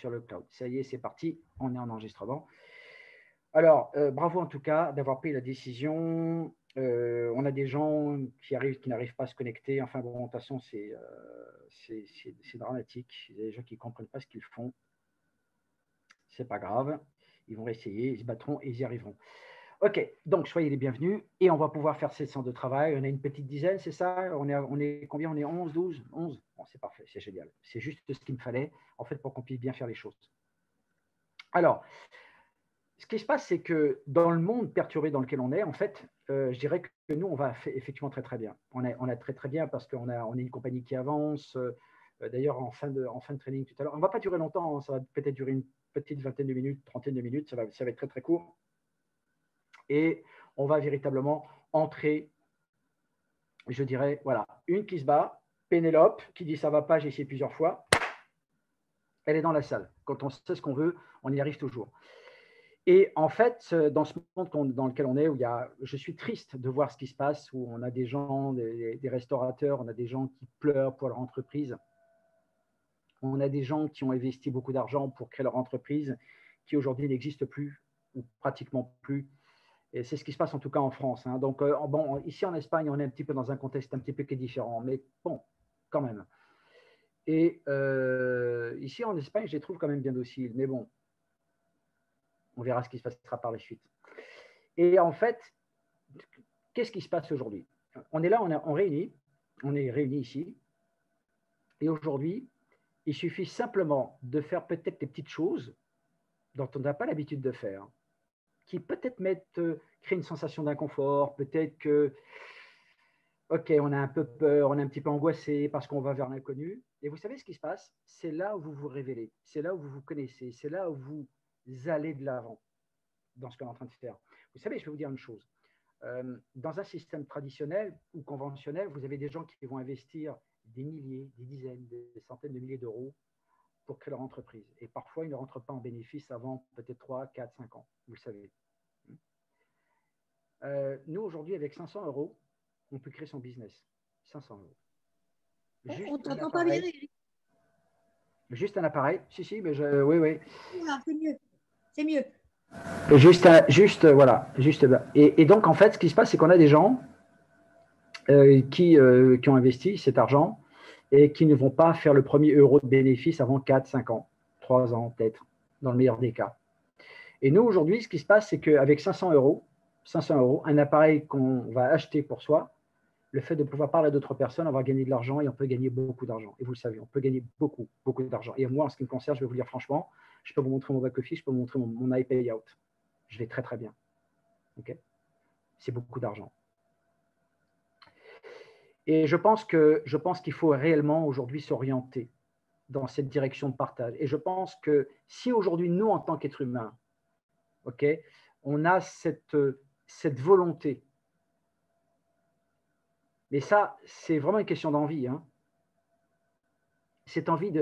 sur le cloud. Ça y est, c'est parti, on est en enregistrement. Alors, bravo en tout cas d'avoir pris la décision. On a des gens qui n'arrivent pas à se connecter. Enfin bon, de toute façon, c'est dramatique. Il y a des gens qui ne comprennent pas ce qu'ils font. C'est pas grave. Ils vont essayer, ils se battront et ils y arriveront. Ok, donc soyez les bienvenus et on va pouvoir faire ces séances de travail. On a une petite dizaine, c'est ça? On est combien? On est 11, 12, 11? Bon, c'est parfait, c'est génial. C'est juste ce qu'il me fallait, en fait, pour qu'on puisse bien faire les choses. Alors, ce qui se passe, c'est que dans le monde perturbé dans lequel on est, en fait, je dirais que nous, on va effectivement très, très bien. On a très, très bien parce qu'on est une compagnie qui avance. D'ailleurs, en fin de training tout à l'heure, on ne va pas durer longtemps, hein, ça va peut-être durer une petite vingtaine de minutes, trentaine de minutes, ça va être très, très court. Et on va véritablement entrer, je dirais, voilà, une qui se bat, Pénélope, qui dit ça ne va pas, j'ai essayé plusieurs fois, elle est dans la salle. Quand on sait ce qu'on veut, on y arrive toujours. Et en fait, dans ce monde dans lequel on est, où je suis triste de voir ce qui se passe, où on a des gens, des restaurateurs, on a des gens qui pleurent pour leur entreprise, on a des gens qui ont investi beaucoup d'argent pour créer leur entreprise, qui aujourd'hui n'existe plus, ou pratiquement plus. Et c'est ce qui se passe en tout cas en France. Hein. Donc, bon, ici en Espagne, on est un petit peu dans un contexte un petit peu qui est différent, mais bon, quand même. Et ici en Espagne, je les trouve quand même bien dociles, mais bon, on verra ce qui se passera par la suite. Et en fait, qu'est-ce qui se passe aujourd'hui? On est là, on est réunis ici, et aujourd'hui, il suffit simplement de faire peut-être des petites choses dont on n'a pas l'habitude de faire, qui peut-être créent une sensation d'inconfort, peut-être que, ok, on a un peu peur, on est un petit peu angoissé parce qu'on va vers l'inconnu. Et vous savez ce qui se passe? C'est là où vous vous révélez, c'est là où vous vous connaissez, c'est là où vous allez de l'avant dans ce qu'on est en train de faire. Vous savez, je vais vous dire une chose. Dans un système traditionnel ou conventionnel, vous avez des gens qui vont investir des milliers, des dizaines, des centaines de milliers d'euros pour créer leur entreprise. Et parfois, ils ne rentrent pas en bénéfice avant peut-être 3, 4, 5 ans. Vous le savez. Nous, aujourd'hui, avec 500 euros, on peut créer son business. 500 euros. On ne t'entend pas bien, Eric. Juste un appareil. Si, mais oui, oui. C'est mieux. C'est mieux. Voilà. Et donc, en fait, ce qui se passe, c'est qu'on a des gens qui ont investi cet argent et qui ne vont pas faire le premier euro de bénéfice avant 4, 5 ans, 3 ans peut-être, dans le meilleur des cas. Et nous, aujourd'hui, ce qui se passe, c'est qu'avec 500 euros, un appareil qu'on va acheter pour soi, le fait de pouvoir parler à d'autres personnes, on va gagner de l'argent et on peut gagner beaucoup d'argent. Et vous le savez, on peut gagner beaucoup, beaucoup d'argent. Et moi, en ce qui me concerne, je vais vous dire franchement, je peux vous montrer mon back-office, je peux vous montrer mon iPayout. Je vais très, très bien. Okay, c'est beaucoup d'argent. Et je pense qu'il faut réellement aujourd'hui s'orienter dans cette direction de partage. Et je pense que si aujourd'hui, nous, en tant qu'êtres humains, okay, on a cette volonté, mais ça, c'est vraiment une question d'envie, hein, cette envie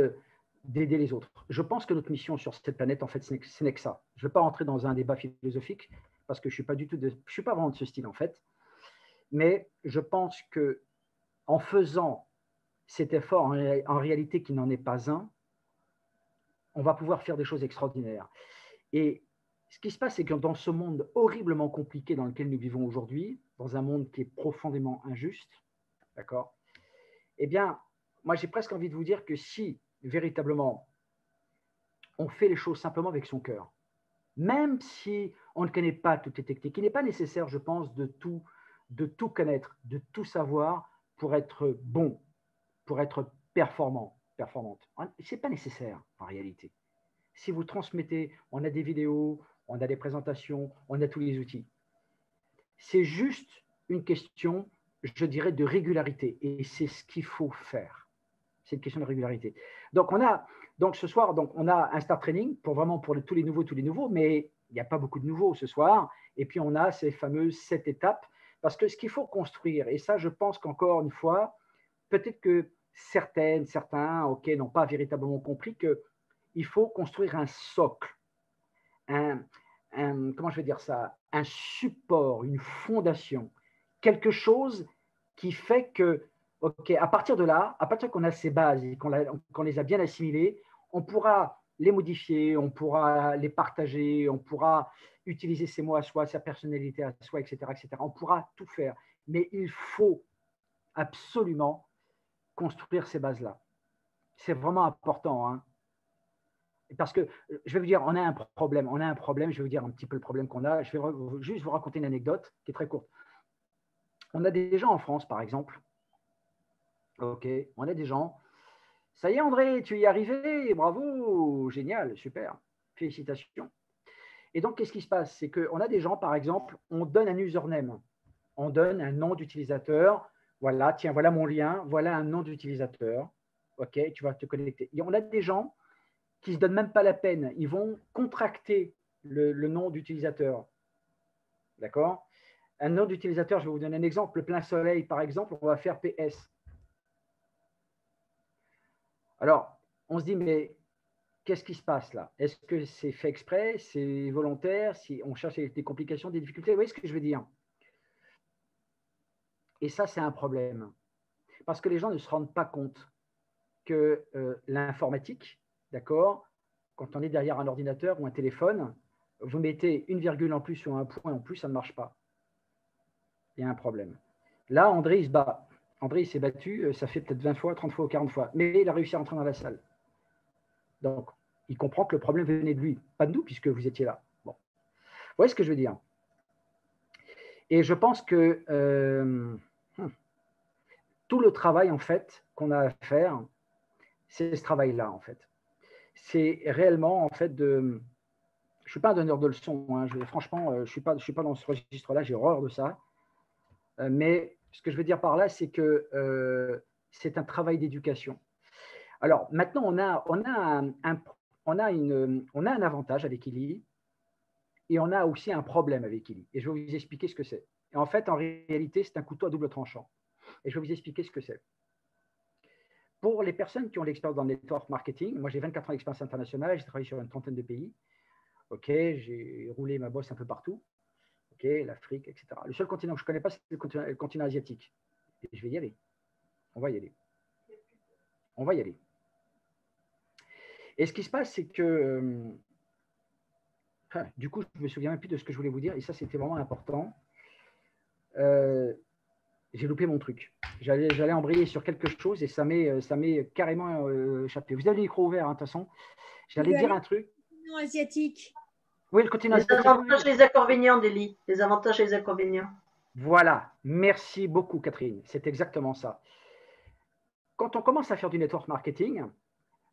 d'aider les autres. Je pense que notre mission sur cette planète, en fait, ce n'est que ça. Je ne vais pas rentrer dans un débat philosophique parce que je ne suis pas vraiment de ce style, en fait. Mais je pense que en faisant cet effort, en réalité qui n'en est pas un, on va pouvoir faire des choses extraordinaires. Et ce qui se passe, c'est que dans ce monde horriblement compliqué dans lequel nous vivons aujourd'hui, dans un monde qui est profondément injuste, d'accord, eh bien, moi, j'ai presque envie de vous dire que si, véritablement, on fait les choses simplement avec son cœur, même si on ne connaît pas toutes les techniques, il n'est pas nécessaire, je pense, de tout connaître, de tout savoir pour être bon, pour être performante. Ce n'est pas nécessaire, en réalité. Si vous transmettez, on a des vidéos, on a des présentations, on a tous les outils. C'est juste une question, je dirais, de régularité. Et c'est ce qu'il faut faire. C'est une question de régularité. Donc, ce soir, on a un start training pour tous les nouveaux, mais il n'y a pas beaucoup de nouveaux ce soir. Et puis, on a ces fameuses 7 étapes. Parce que ce qu'il faut construire, et ça, je pense qu'encore une fois, peut-être que certains, n'ont pas véritablement compris qu'il faut construire un socle, comment je vais dire ça, un support, une fondation, quelque chose qui fait que, ok, à partir de là, à partir qu'on a ces bases et qu'on les a bien assimilées, on pourra les modifier, on pourra les partager, on pourra utiliser ses mots à soi, sa personnalité à soi, etc., etc. On pourra tout faire. Mais il faut absolument construire ces bases-là. C'est vraiment important, hein. Parce que, je vais vous dire, on a un problème. Je vais vous dire un petit peu le problème qu'on a. Je vais juste vous raconter une anecdote qui est très courte. On a des gens en France, par exemple. OK, on a des gens. Ça y est, André, tu y es arrivé. Bravo, génial, super. Félicitations. Et donc, qu'est-ce qui se passe? C'est qu'on a des gens, par exemple, on donne un username. On donne un nom d'utilisateur. Voilà, tiens, voilà mon lien. Voilà un nom d'utilisateur. OK, tu vas te connecter. Et on a des gens qui ne se donnent même pas la peine. Ils vont contracter le nom d'utilisateur. D'accord? Un nom d'utilisateur, je vais vous donner un exemple. Le plein soleil, par exemple, on va faire PS. Alors, on se dit, mais qu'est-ce qui se passe là? Est-ce que c'est fait exprès? C'est volontaire? Si on cherche des complications, des difficultés? Vous voyez ce que je veux dire? Et ça, c'est un problème. Parce que les gens ne se rendent pas compte que l'informatique, d'accord, quand on est derrière un ordinateur ou un téléphone, vous mettez une virgule en plus ou un point en plus, ça ne marche pas. Il y a un problème. Là, André, il se bat. André, il s'est battu, ça fait peut-être 20 fois, 30 fois ou 40 fois, mais il a réussi à rentrer dans la salle. Donc, il comprend que le problème venait de lui, pas de nous, puisque vous étiez là. Bon. Vous voyez ce que je veux dire? Et je pense que tout le travail, en fait, qu'on a à faire, c'est ce travail-là, en fait. C'est réellement, en fait, de… Je ne suis pas un donneur de leçons, hein. Franchement, je ne suis pas dans ce registre-là, j'ai horreur de ça. Mais ce que je veux dire par là, c'est que c'est un travail d'éducation. Alors, maintenant, on a un avantage avec Illy et on a aussi un problème avec Illy. Et je vais vous expliquer ce que c'est. Et en fait, en réalité, c'est un couteau à double tranchant. Et je vais vous expliquer ce que c'est. Pour les personnes qui ont l'expérience dans le network marketing, moi j'ai 24 ans d'expérience internationale, j'ai travaillé sur une trentaine de pays. OK, j'ai roulé ma bosse un peu partout. OK, l'Afrique, etc. Le seul continent que je ne connais pas, c'est le continent asiatique. Et je vais y aller. On va y aller. On va y aller. Et ce qui se passe, c'est que du coup, je ne me souviens même plus de ce que je voulais vous dire, et ça, c'était vraiment important. J'ai loupé mon truc. J'allais embrayer sur quelque chose et ça m'est carrément échappé. Vous avez le micro ouvert, hein, de toute façon. J'allais dire un truc. Le continent asiatique. Oui, le continent asiatique. Les avantages et les inconvénients, Délie. Les avantages et les inconvénients. Voilà. Merci beaucoup, Catherine. C'est exactement ça. Quand on commence à faire du network marketing,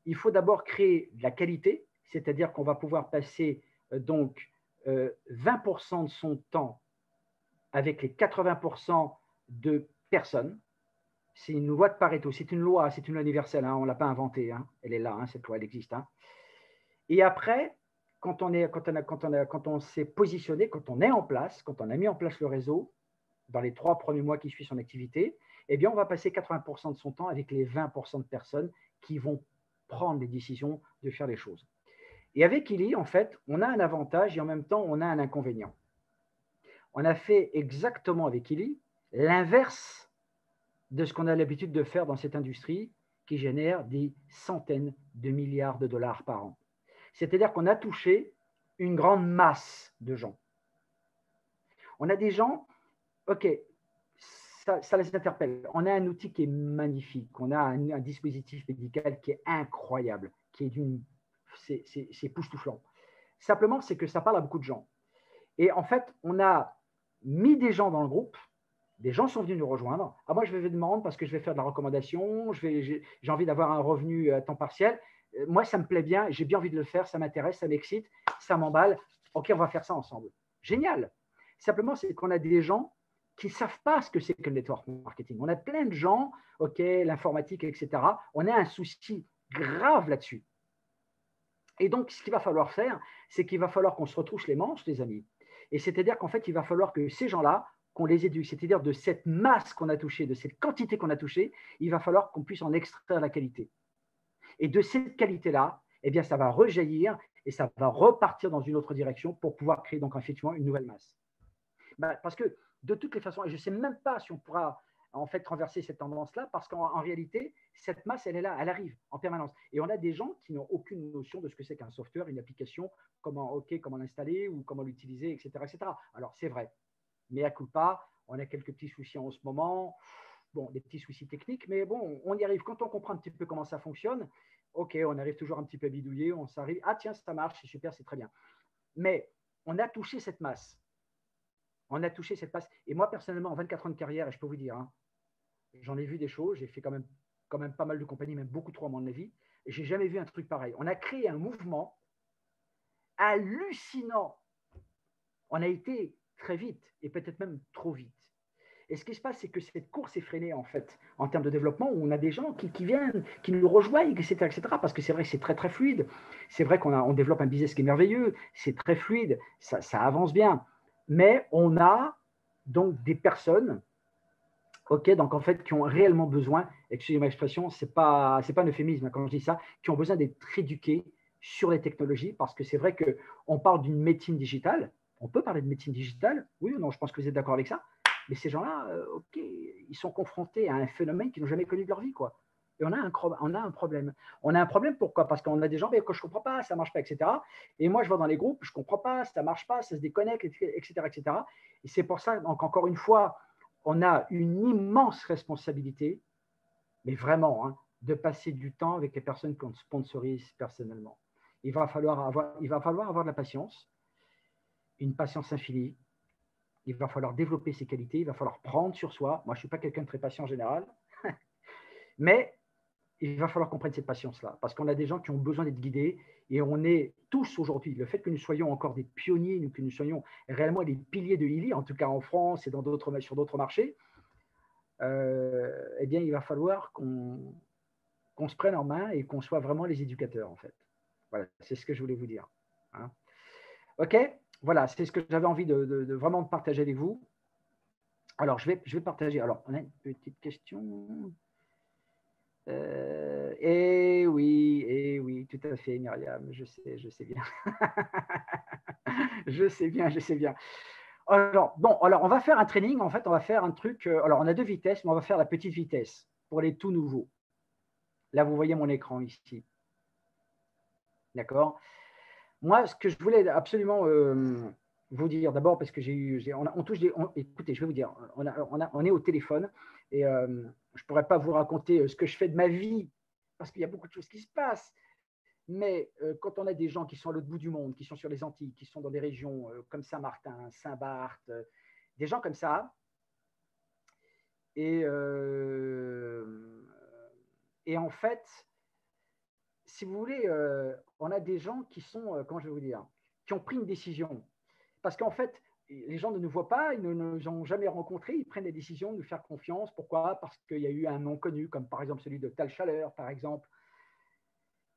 il faut d'abord créer de la qualité, c'est-à-dire qu'on va pouvoir passer donc 20% de son temps avec les 80% de personnes. C'est une loi de Pareto, c'est une loi universelle, hein, on ne l'a pas inventée, hein, elle est là, hein, cette loi, elle existe. Hein. Et après, quand on s'est positionné, quand on est en place, quand on a mis en place le réseau, dans les 3 premiers mois qui suivent son activité, eh bien, on va passer 80% de son temps avec les 20% de personnes qui vont prendre les décisions de faire les choses. Et avec Illy, en fait, on a un avantage et en même temps, on a un inconvénient. On a fait exactement avec Illy l'inverse de ce qu'on a l'habitude de faire dans cette industrie qui génère des centaines de milliards de dollars par an. C'est-à-dire qu'on a touché une grande masse de gens. On a des gens, OK, ça les interpelle. On a un outil qui est magnifique, on a un dispositif médical qui est incroyable, qui est c'est époustouflant. Simplement, c'est que ça parle à beaucoup de gens. Et en fait, on a mis des gens dans le groupe, des gens sont venus nous rejoindre. Ah, moi, je vais me rendre parce que je vais faire de la recommandation, j'ai envie d'avoir un revenu à temps partiel. Moi, ça me plaît bien, j'ai bien envie de le faire, ça m'intéresse, ça m'excite, ça m'emballe. OK, on va faire ça ensemble. Génial. Simplement, c'est qu'on a des gens qui ne savent pas ce que c'est que le network marketing. On a plein de gens, OK, l'informatique, etc. On a un souci grave là-dessus. Et donc, ce qu'il va falloir faire, c'est qu'il va falloir qu'on se retrousse les manches, les amis. Et c'est-à-dire qu'en fait, il va falloir que ces gens-là, qu'on les éduque, c'est-à-dire de cette masse qu'on a touchée, de cette quantité qu'on a touchée, il va falloir qu'on puisse en extraire la qualité. Et de cette qualité-là, eh bien, ça va rejaillir et ça va repartir dans une autre direction pour pouvoir créer donc effectivement une nouvelle masse. Parce que de toutes les façons, et je ne sais même pas si on pourra en fait renverser cette tendance-là parce qu'en réalité, cette masse, elle est là, elle arrive en permanence. Et on a des gens qui n'ont aucune notion de ce que c'est qu'un software, une application, comment l'installer ou comment l'utiliser, etc., etc. Alors, c'est vrai, mais à coup pas, on a quelques petits soucis en ce moment, bon, des petits soucis techniques, mais bon, on y arrive. Quand on comprend un petit peu comment ça fonctionne, ok, on arrive toujours un petit peu à bidouiller, on s'arrive, ah tiens, ça marche, c'est super, c'est très bien. Mais on a touché cette masse. On a touché cette masse. Et moi, personnellement, en 24 ans de carrière, et je peux vous dire, hein, j'en ai vu des choses, j'ai fait quand même pas mal de compagnies, même beaucoup trop à mon avis, et j'ai jamais vu un truc pareil. On a créé un mouvement hallucinant. On a été très vite, et peut-être même trop vite. Et ce qui se passe, c'est que cette course est freinée, en fait, en termes de développement, où on a des gens qui viennent, qui nous rejoignent, etc., etc., parce que c'est vrai que c'est très, très fluide. C'est vrai qu'on développe un business qui est merveilleux, c'est très fluide, ça avance bien. Mais on a donc des personnes, ok, donc en fait, qui ont réellement besoin, excusez-moi l'expression, c'est pas un euphémisme quand je dis ça, qui ont besoin d'être éduqués sur les technologies, parce que c'est vrai qu'on parle d'une médecine digitale, on peut parler de médecine digitale, oui ou non, je pense que vous êtes d'accord avec ça, mais ces gens-là, ok, ils sont confrontés à un phénomène qu'ils n'ont jamais connu de leur vie, quoi. Et on a un problème. On a un problème, pourquoi? Parce qu'on a des gens que je ne comprends pas, ça ne marche pas, etc. Et moi, je vais dans les groupes, je ne comprends pas, ça ne marche pas, ça se déconnecte, etc., etc. Et c'est pour ça, donc, encore une fois, on a une immense responsabilité, mais vraiment, hein, de passer du temps avec les personnes qu'on sponsorise personnellement. Il va falloir avoir de la patience, une patience infinie. Il va falloir développer ses qualités, il va falloir prendre sur soi. Moi, je ne suis pas quelqu'un de très patient en général, mais il va falloir qu'on prenne cette patience-là, parce qu'on a des gens qui ont besoin d'être guidés, et on est tous aujourd'hui, le fait que nous soyons encore des pionniers, que nous soyons réellement des piliers de Lilly, en tout cas en France et sur d'autres marchés, eh bien, il va falloir qu'on se prenne en main et qu'on soit vraiment les éducateurs, en fait. Voilà, c'est ce que je voulais vous dire. Hein. OK, voilà, c'est ce que j'avais envie de vraiment de partager avec vous. Alors, je vais partager. Alors, on a une petite question. Oui, tout à fait, Myriam, je sais bien. je sais bien. Alors, bon, alors on va faire un training, en fait, on va faire un truc. Alors, on a 2 vitesses, mais on va faire la petite vitesse pour les tout nouveaux. Là, vous voyez mon écran ici. D'accord? Moi, ce que je voulais absolument vous dire d'abord, parce que écoutez, je vais vous dire, on est au téléphone et je ne pourrais pas vous raconter ce que je fais de ma vie, parce qu'il y a beaucoup de choses qui se passent. Mais quand on a des gens qui sont à l'autre bout du monde, qui sont sur les Antilles, qui sont dans des régions comme Saint-Martin, Saint-Barth, des gens comme ça, et en fait, si vous voulez, on a des gens qui sont, comment je vais vous dire, qui ont pris une décision. Parce qu'en fait, les gens ne nous voient pas, ils ne nous ont jamais rencontrés, ils prennent des décisions de nous faire confiance. Pourquoi? Parce qu'il y a eu un nom connu, comme par exemple celui de Tal Chaleur, par exemple.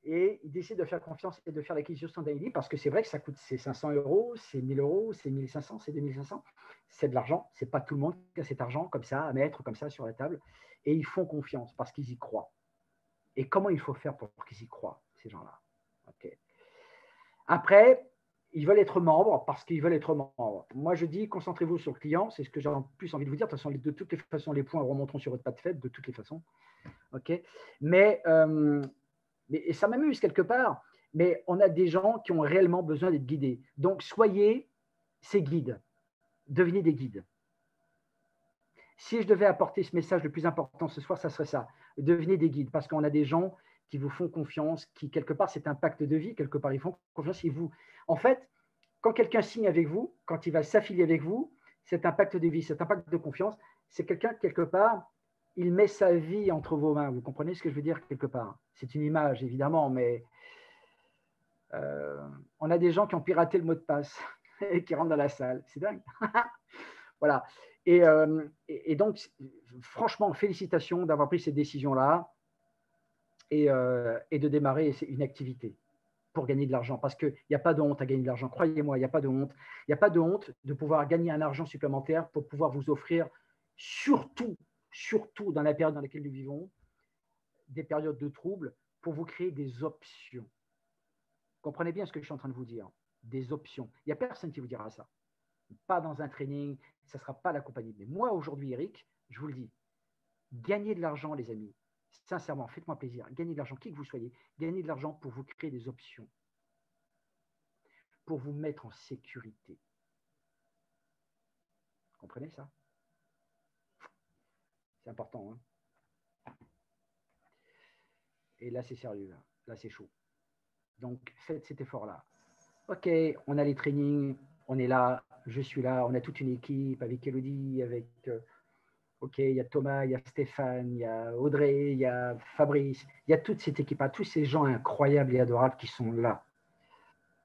Et ils décident de faire confiance et de faire l'acquisition d'Aili parce que c'est vrai que ça coûte, c'est 500 euros, c'est 1000 euros, c'est 1500, c'est 2500. C'est de l'argent. C'est pas tout le monde qui a cet argent comme ça à mettre comme ça sur la table. Et ils font confiance parce qu'ils y croient. Et comment il faut faire pour qu'ils y croient, ces gens-là? Okay. Après, ils veulent être membres parce qu'ils veulent être membres. Moi, je dis, concentrez-vous sur le client. C'est ce que j'ai en plus envie de vous dire. De toute façon, de toutes les façons, les points remonteront sur votre pas de fête, de toutes les façons. Okay. Mais et ça m'amuse quelque part. Mais on a des gens qui ont réellement besoin d'être guidés. Donc, soyez ces guides. Devenez des guides. Si je devais apporter ce message le plus important ce soir, ça serait ça. Devenez des guides parce qu'on a des gens qui vous font confiance, qui, quelque part, c'est un pacte de vie, quelque part, ils font confiance. En fait, quand quelqu'un signe avec vous, quand il va s'affilier avec vous, c'est un pacte de vie, c'est un pacte de confiance. C'est quelqu'un, quelque part, il met sa vie entre vos mains. Vous comprenez ce que je veux dire, quelque part? C'est une image, évidemment, mais on a des gens qui ont piraté le mot de passe et qui rentrent dans la salle. C'est dingue. Voilà. Et donc, franchement, félicitations d'avoir pris cette décision-là et de démarrer une activité pour gagner de l'argent. Parce qu'il n'y a pas de honte à gagner de l'argent. Croyez-moi, il n'y a pas de honte. Il n'y a pas de honte de pouvoir gagner un argent supplémentaire pour pouvoir vous offrir, surtout dans la période dans laquelle nous vivons, des périodes de troubles, pour vous créer des options. Comprenez bien ce que je suis en train de vous dire. Des options. Il n'y a personne qui vous dira ça. Pas dans un training, ça ne sera pas la compagnie. Mais moi, aujourd'hui, Eric, je vous le dis, Gagnez de l'argent, les amis. Sincèrement, faites-moi plaisir. Gagnez de l'argent, qui que vous soyez. Gagnez de l'argent pour vous créer des options, pour vous mettre en sécurité. Vous comprenez ça? C'est important. Hein, et là, c'est sérieux. Là, c'est chaud. Donc, faites cet effort-là. OK, on a les trainings, on est là, je suis là, on a toute une équipe avec Elodie, avec... OK, il y a Thomas, il y a Stéphane, il y a Audrey, il y a Fabrice, il y a toute cette équipe, tous ces gens incroyables et adorables qui sont là.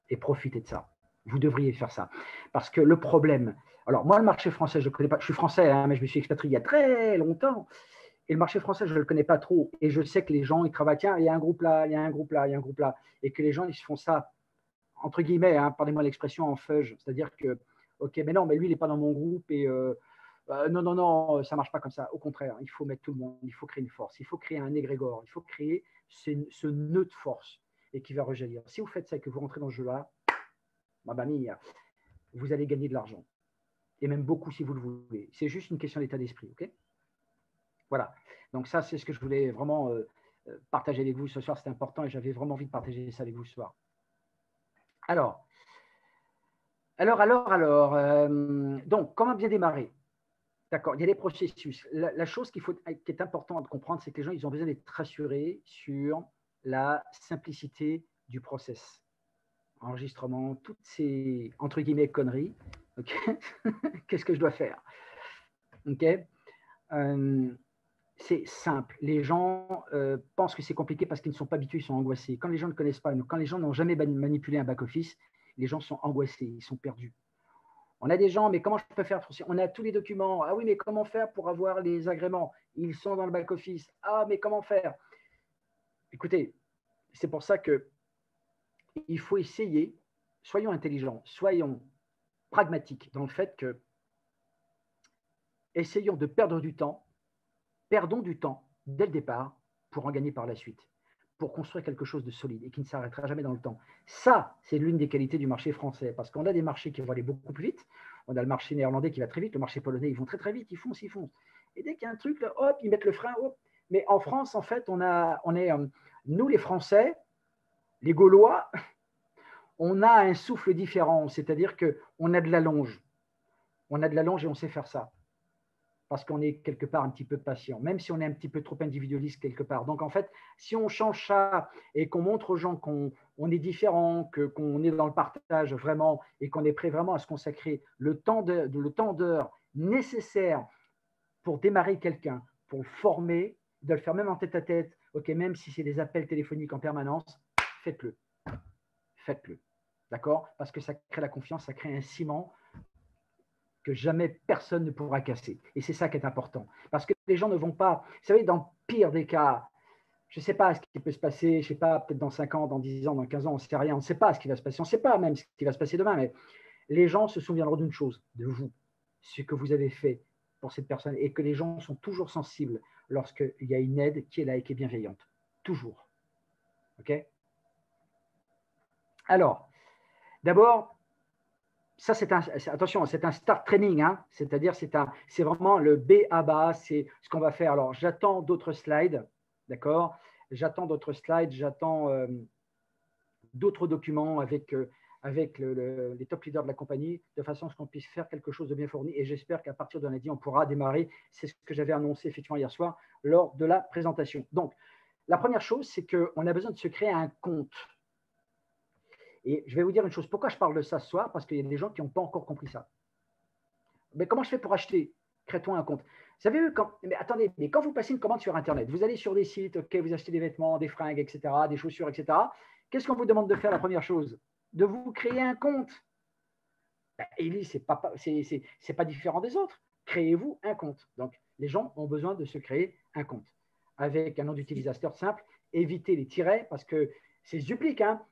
Et profitez de ça. Vous devriez faire ça. Parce que le problème... Alors, moi, le marché français, je ne connais pas. Je suis français, hein, mais je me suis expatrié il y a très longtemps. Et le marché français, je ne le connais pas trop. Et je sais que les gens, ils travaillent, tiens, il y a un groupe là, il y a un groupe là, il y a un groupe là. Et que les gens, ils se font ça, entre guillemets, hein, pardonnez-moi l'expression, en feuge. C'est-à-dire que, OK, mais non, mais lui, il n'est pas dans mon groupe. Et non, non, non, ça ne marche pas comme ça. Au contraire, il faut mettre tout le monde. Il faut créer une force. Il faut créer un égrégore. Il faut créer ce nœud de force et qui va rejaillir. Si vous faites ça et que vous rentrez dans ce jeu-là, mamma mia, vous allez gagner de l'argent. Et même beaucoup si vous le voulez. C'est juste une question d'état d'esprit, OK? Voilà. Donc ça, c'est ce que je voulais vraiment partager avec vous ce soir. C'est important et j'avais vraiment envie de partager ça avec vous ce soir. Alors, donc, comment bien démarrer? D'accord, il y a des processus. La chose qui est importante de comprendre, c'est que les gens, ils ont besoin d'être rassurés sur la simplicité du process. Enregistrement, toutes ces, entre guillemets, conneries. Okay. Qu'est-ce que je dois faire? OK. C'est simple. Les gens pensent que c'est compliqué parce qu'ils ne sont pas habitués, ils sont angoissés. Quand les gens ne connaissent pas, quand les gens n'ont jamais manipulé un back-office, les gens sont angoissés, ils sont perdus. On a des gens, mais comment je peux faire? On a tous les documents. Ah oui, mais comment faire pour avoir les agréments? Ils sont dans le back-office. Ah, mais comment faire? Écoutez, c'est pour ça qu'il faut essayer, soyons intelligents, soyons pragmatiques dans le fait que essayons de perdre du temps, perdons du temps dès le départ pour en gagner par la suite, pour construire quelque chose de solide et qui ne s'arrêtera jamais dans le temps. Ça, c'est l'une des qualités du marché français, parce qu'on a des marchés qui vont aller beaucoup plus vite. On a le marché néerlandais qui va très vite, le marché polonais, ils vont très très vite, ils foncent. Et dès qu'il y a un truc, là, hop, ils mettent le frein, hop. Mais en France, en fait, nous les Français, les Gaulois, on a un souffle différent, c'est-à-dire qu'on a de la longe. On a de la longe et on sait faire ça. Parce qu'on est quelque part un petit peu patient, même si on est un petit peu trop individualiste quelque part. Donc, en fait, si on change ça et qu'on montre aux gens qu'on est différent, qu'on est dans le partage vraiment et qu'on est prêt vraiment à se consacrer le temps d'heure nécessaire pour démarrer quelqu'un, pour le former, de le faire même en tête-à-tête, ok, même si c'est des appels téléphoniques en permanence, faites-le. Faites-le. D'accord? Parce que ça crée la confiance, ça crée un ciment que jamais personne ne pourra casser. Et c'est ça qui est important. Parce que les gens ne vont pas, vous savez, dans le pire des cas, je ne sais pas ce qui peut se passer, je ne sais pas, peut-être dans 5 ans, dans 10 ans, dans 15 ans, on ne sait rien, on ne sait pas ce qui va se passer, on ne sait pas même ce qui va se passer demain, mais les gens se souviendront d'une chose, de vous, ce que vous avez fait pour cette personne, et que les gens sont toujours sensibles lorsqu'il y a une aide qui est là et qui est bienveillante. Toujours. OK? Alors, d'abord, ça, attention, c'est un start training, hein, c'est-à-dire c'est vraiment le B à bas, c'est ce qu'on va faire. Alors, j'attends d'autres slides, d'accord? J'attends d'autres slides, j'attends d'autres documents avec les top leaders de la compagnie, de façon à ce qu'on puisse faire quelque chose de bien fourni. Et j'espère qu'à partir de lundi, on pourra démarrer. C'est ce que j'avais annoncé effectivement hier soir lors de la présentation. Donc, la première chose, c'est qu'on a besoin de se créer un compte. Et je vais vous dire une chose. Pourquoi je parle de ça ce soir? Parce qu'il y a des gens qui n'ont pas encore compris ça. Mais comment je fais pour acheter? Crée-toi un compte. Vous savez, mais attendez, mais quand vous passez une commande sur Internet, vous allez sur des sites, ok, vous achetez des vêtements, des fringues, etc., des chaussures, etc. Qu'est-ce qu'on vous demande de faire la première chose? De vous créer un compte. Eli, ce n'est pas différent des autres. Créez-vous un compte. Donc, les gens ont besoin de se créer un compte. Avec un nom d'utilisateur simple, évitez les tirets parce que c'est duplique. Hein.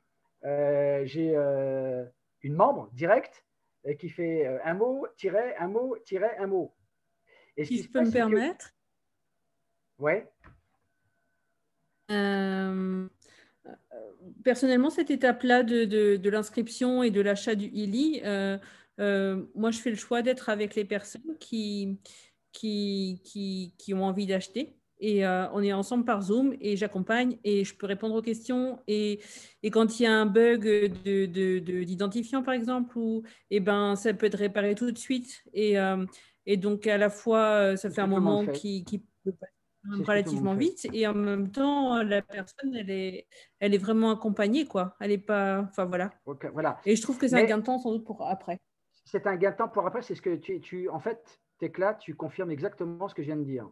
J'ai une membre directe qui fait un mot, tiret, un mot, tiret, un mot. Et si je peux me permettre. Ouais. Personnellement, cette étape-là de l'inscription et de l'achat du Eli, moi, je fais le choix d'être avec les personnes qui qui ont envie d'acheter. Et on est ensemble par Zoom et j'accompagne et je peux répondre aux questions. Et quand il y a un bug d'identifiant, par exemple, eh ben, ça peut être réparé tout de suite. Et donc, à la fois, ça fait un moment qui peut passer relativement vite. Et en même temps, la personne, elle est vraiment accompagnée, quoi. Elle n'est pas… Enfin, voilà. Okay, voilà. Et je trouve que c'est un gain de temps, sans doute, pour après. C'est un gain de temps pour après. C'est ce que en fait, Tecla, tu confirmes exactement ce que je viens de dire.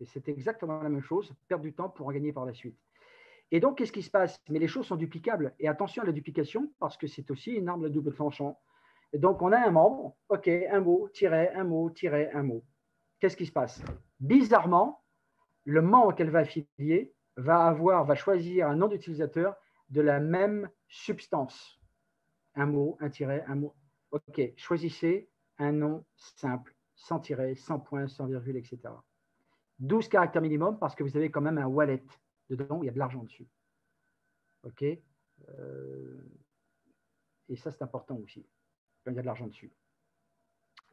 Et c'est exactement la même chose, perdre du temps pour en gagner par la suite. Et donc, qu'est-ce qui se passe? Mais les choses sont duplicables. Et attention à la duplication, parce que c'est aussi une arme de double tranchant. Et donc, on a un membre, OK, un mot, tiret, un mot, tiret, un mot. Qu'est-ce qui se passe? Bizarrement, le membre qu'elle va affilier va choisir un nom d'utilisateur de la même substance. Un mot, un tiret, un mot. OK, choisissez un nom simple, sans tiret, sans point, sans virgule, etc. 12 caractères minimum parce que vous avez quand même un wallet dedans où il y a de l'argent dessus. OK, et ça, c'est important aussi, quand il y a de l'argent dessus.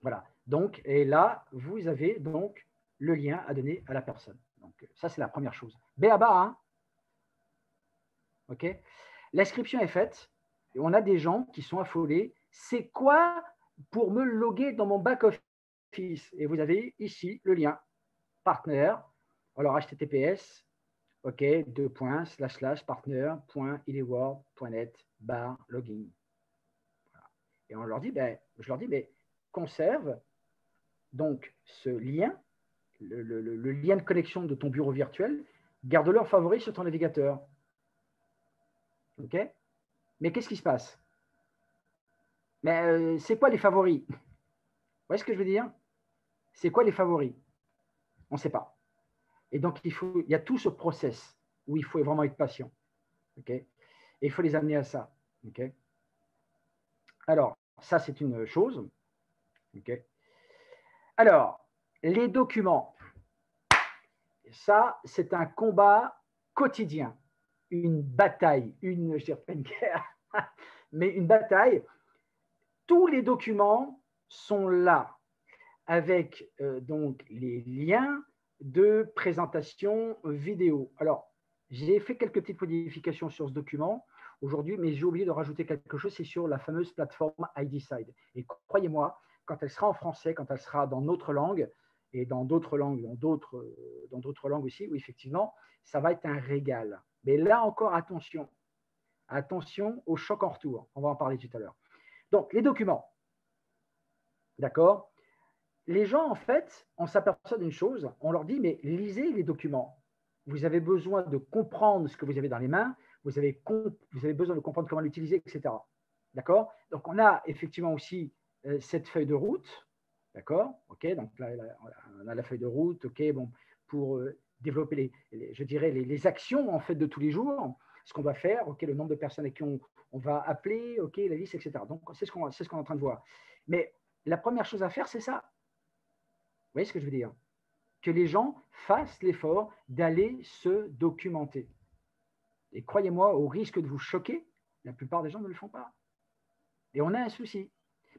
Voilà. Donc, et là, vous avez donc le lien à donner à la personne. Donc, ça, c'est la première chose. B.A.B.A. Hein? OK. L'inscription est faite. Et on a des gens qui sont affolés. C'est quoi pour me loguer dans mon back-office? Et vous avez ici le lien. Partner, alors HTTPS, OK, partner.ileword.net/login. Voilà. Et on leur dit, je leur dis, mais conserve donc ce lien, le lien de connexion de ton bureau virtuel, garde-le en favori sur ton navigateur. OK? Mais qu'est-ce qui se passe? Mais c'est quoi les favoris? Vous voyez ce que je veux dire? C'est quoi les favoris? On ne sait pas. Et donc, il y a tout ce process où il faut vraiment être patient. Okay? Et il faut les amener à ça. Okay? Alors, ça, c'est une chose. Okay? Alors, les documents. Ça, c'est un combat quotidien. Une bataille. Je dirais pas une guerre, mais une bataille. Tous les documents sont là avec donc les liens de présentation vidéo. Alors, j'ai fait quelques petites modifications sur ce document aujourd'hui, mais j'ai oublié de rajouter quelque chose, c'est sur la fameuse plateforme IDside. Et croyez-moi, quand elle sera en français, quand elle sera dans notre langue, et dans d'autres langues, dans d'autres langues aussi, oui, effectivement, ça va être un régal. Mais là encore, attention. Attention au choc en retour. On va en parler tout à l'heure. Donc, les documents. D'accord? Les gens, en fait, on s'aperçoit d'une chose, on leur dit, mais lisez les documents. Vous avez besoin de comprendre ce que vous avez dans les mains, vous avez besoin de comprendre comment l'utiliser, etc. D'accord? Donc, on a effectivement aussi cette feuille de route. D'accord? OK, donc là, on a la feuille de route, OK, bon, pour développer je dirais, les actions, en fait, de tous les jours, ce qu'on va faire, OK, le nombre de personnes à qui on va appeler, OK, la liste, etc. Donc, c'est ce qu'on est en train de voir. Mais la première chose à faire, c'est ça. Vous voyez ce que je veux dire? Que les gens fassent l'effort d'aller se documenter. Et croyez-moi, au risque de vous choquer, la plupart des gens ne le font pas. Et on a un souci,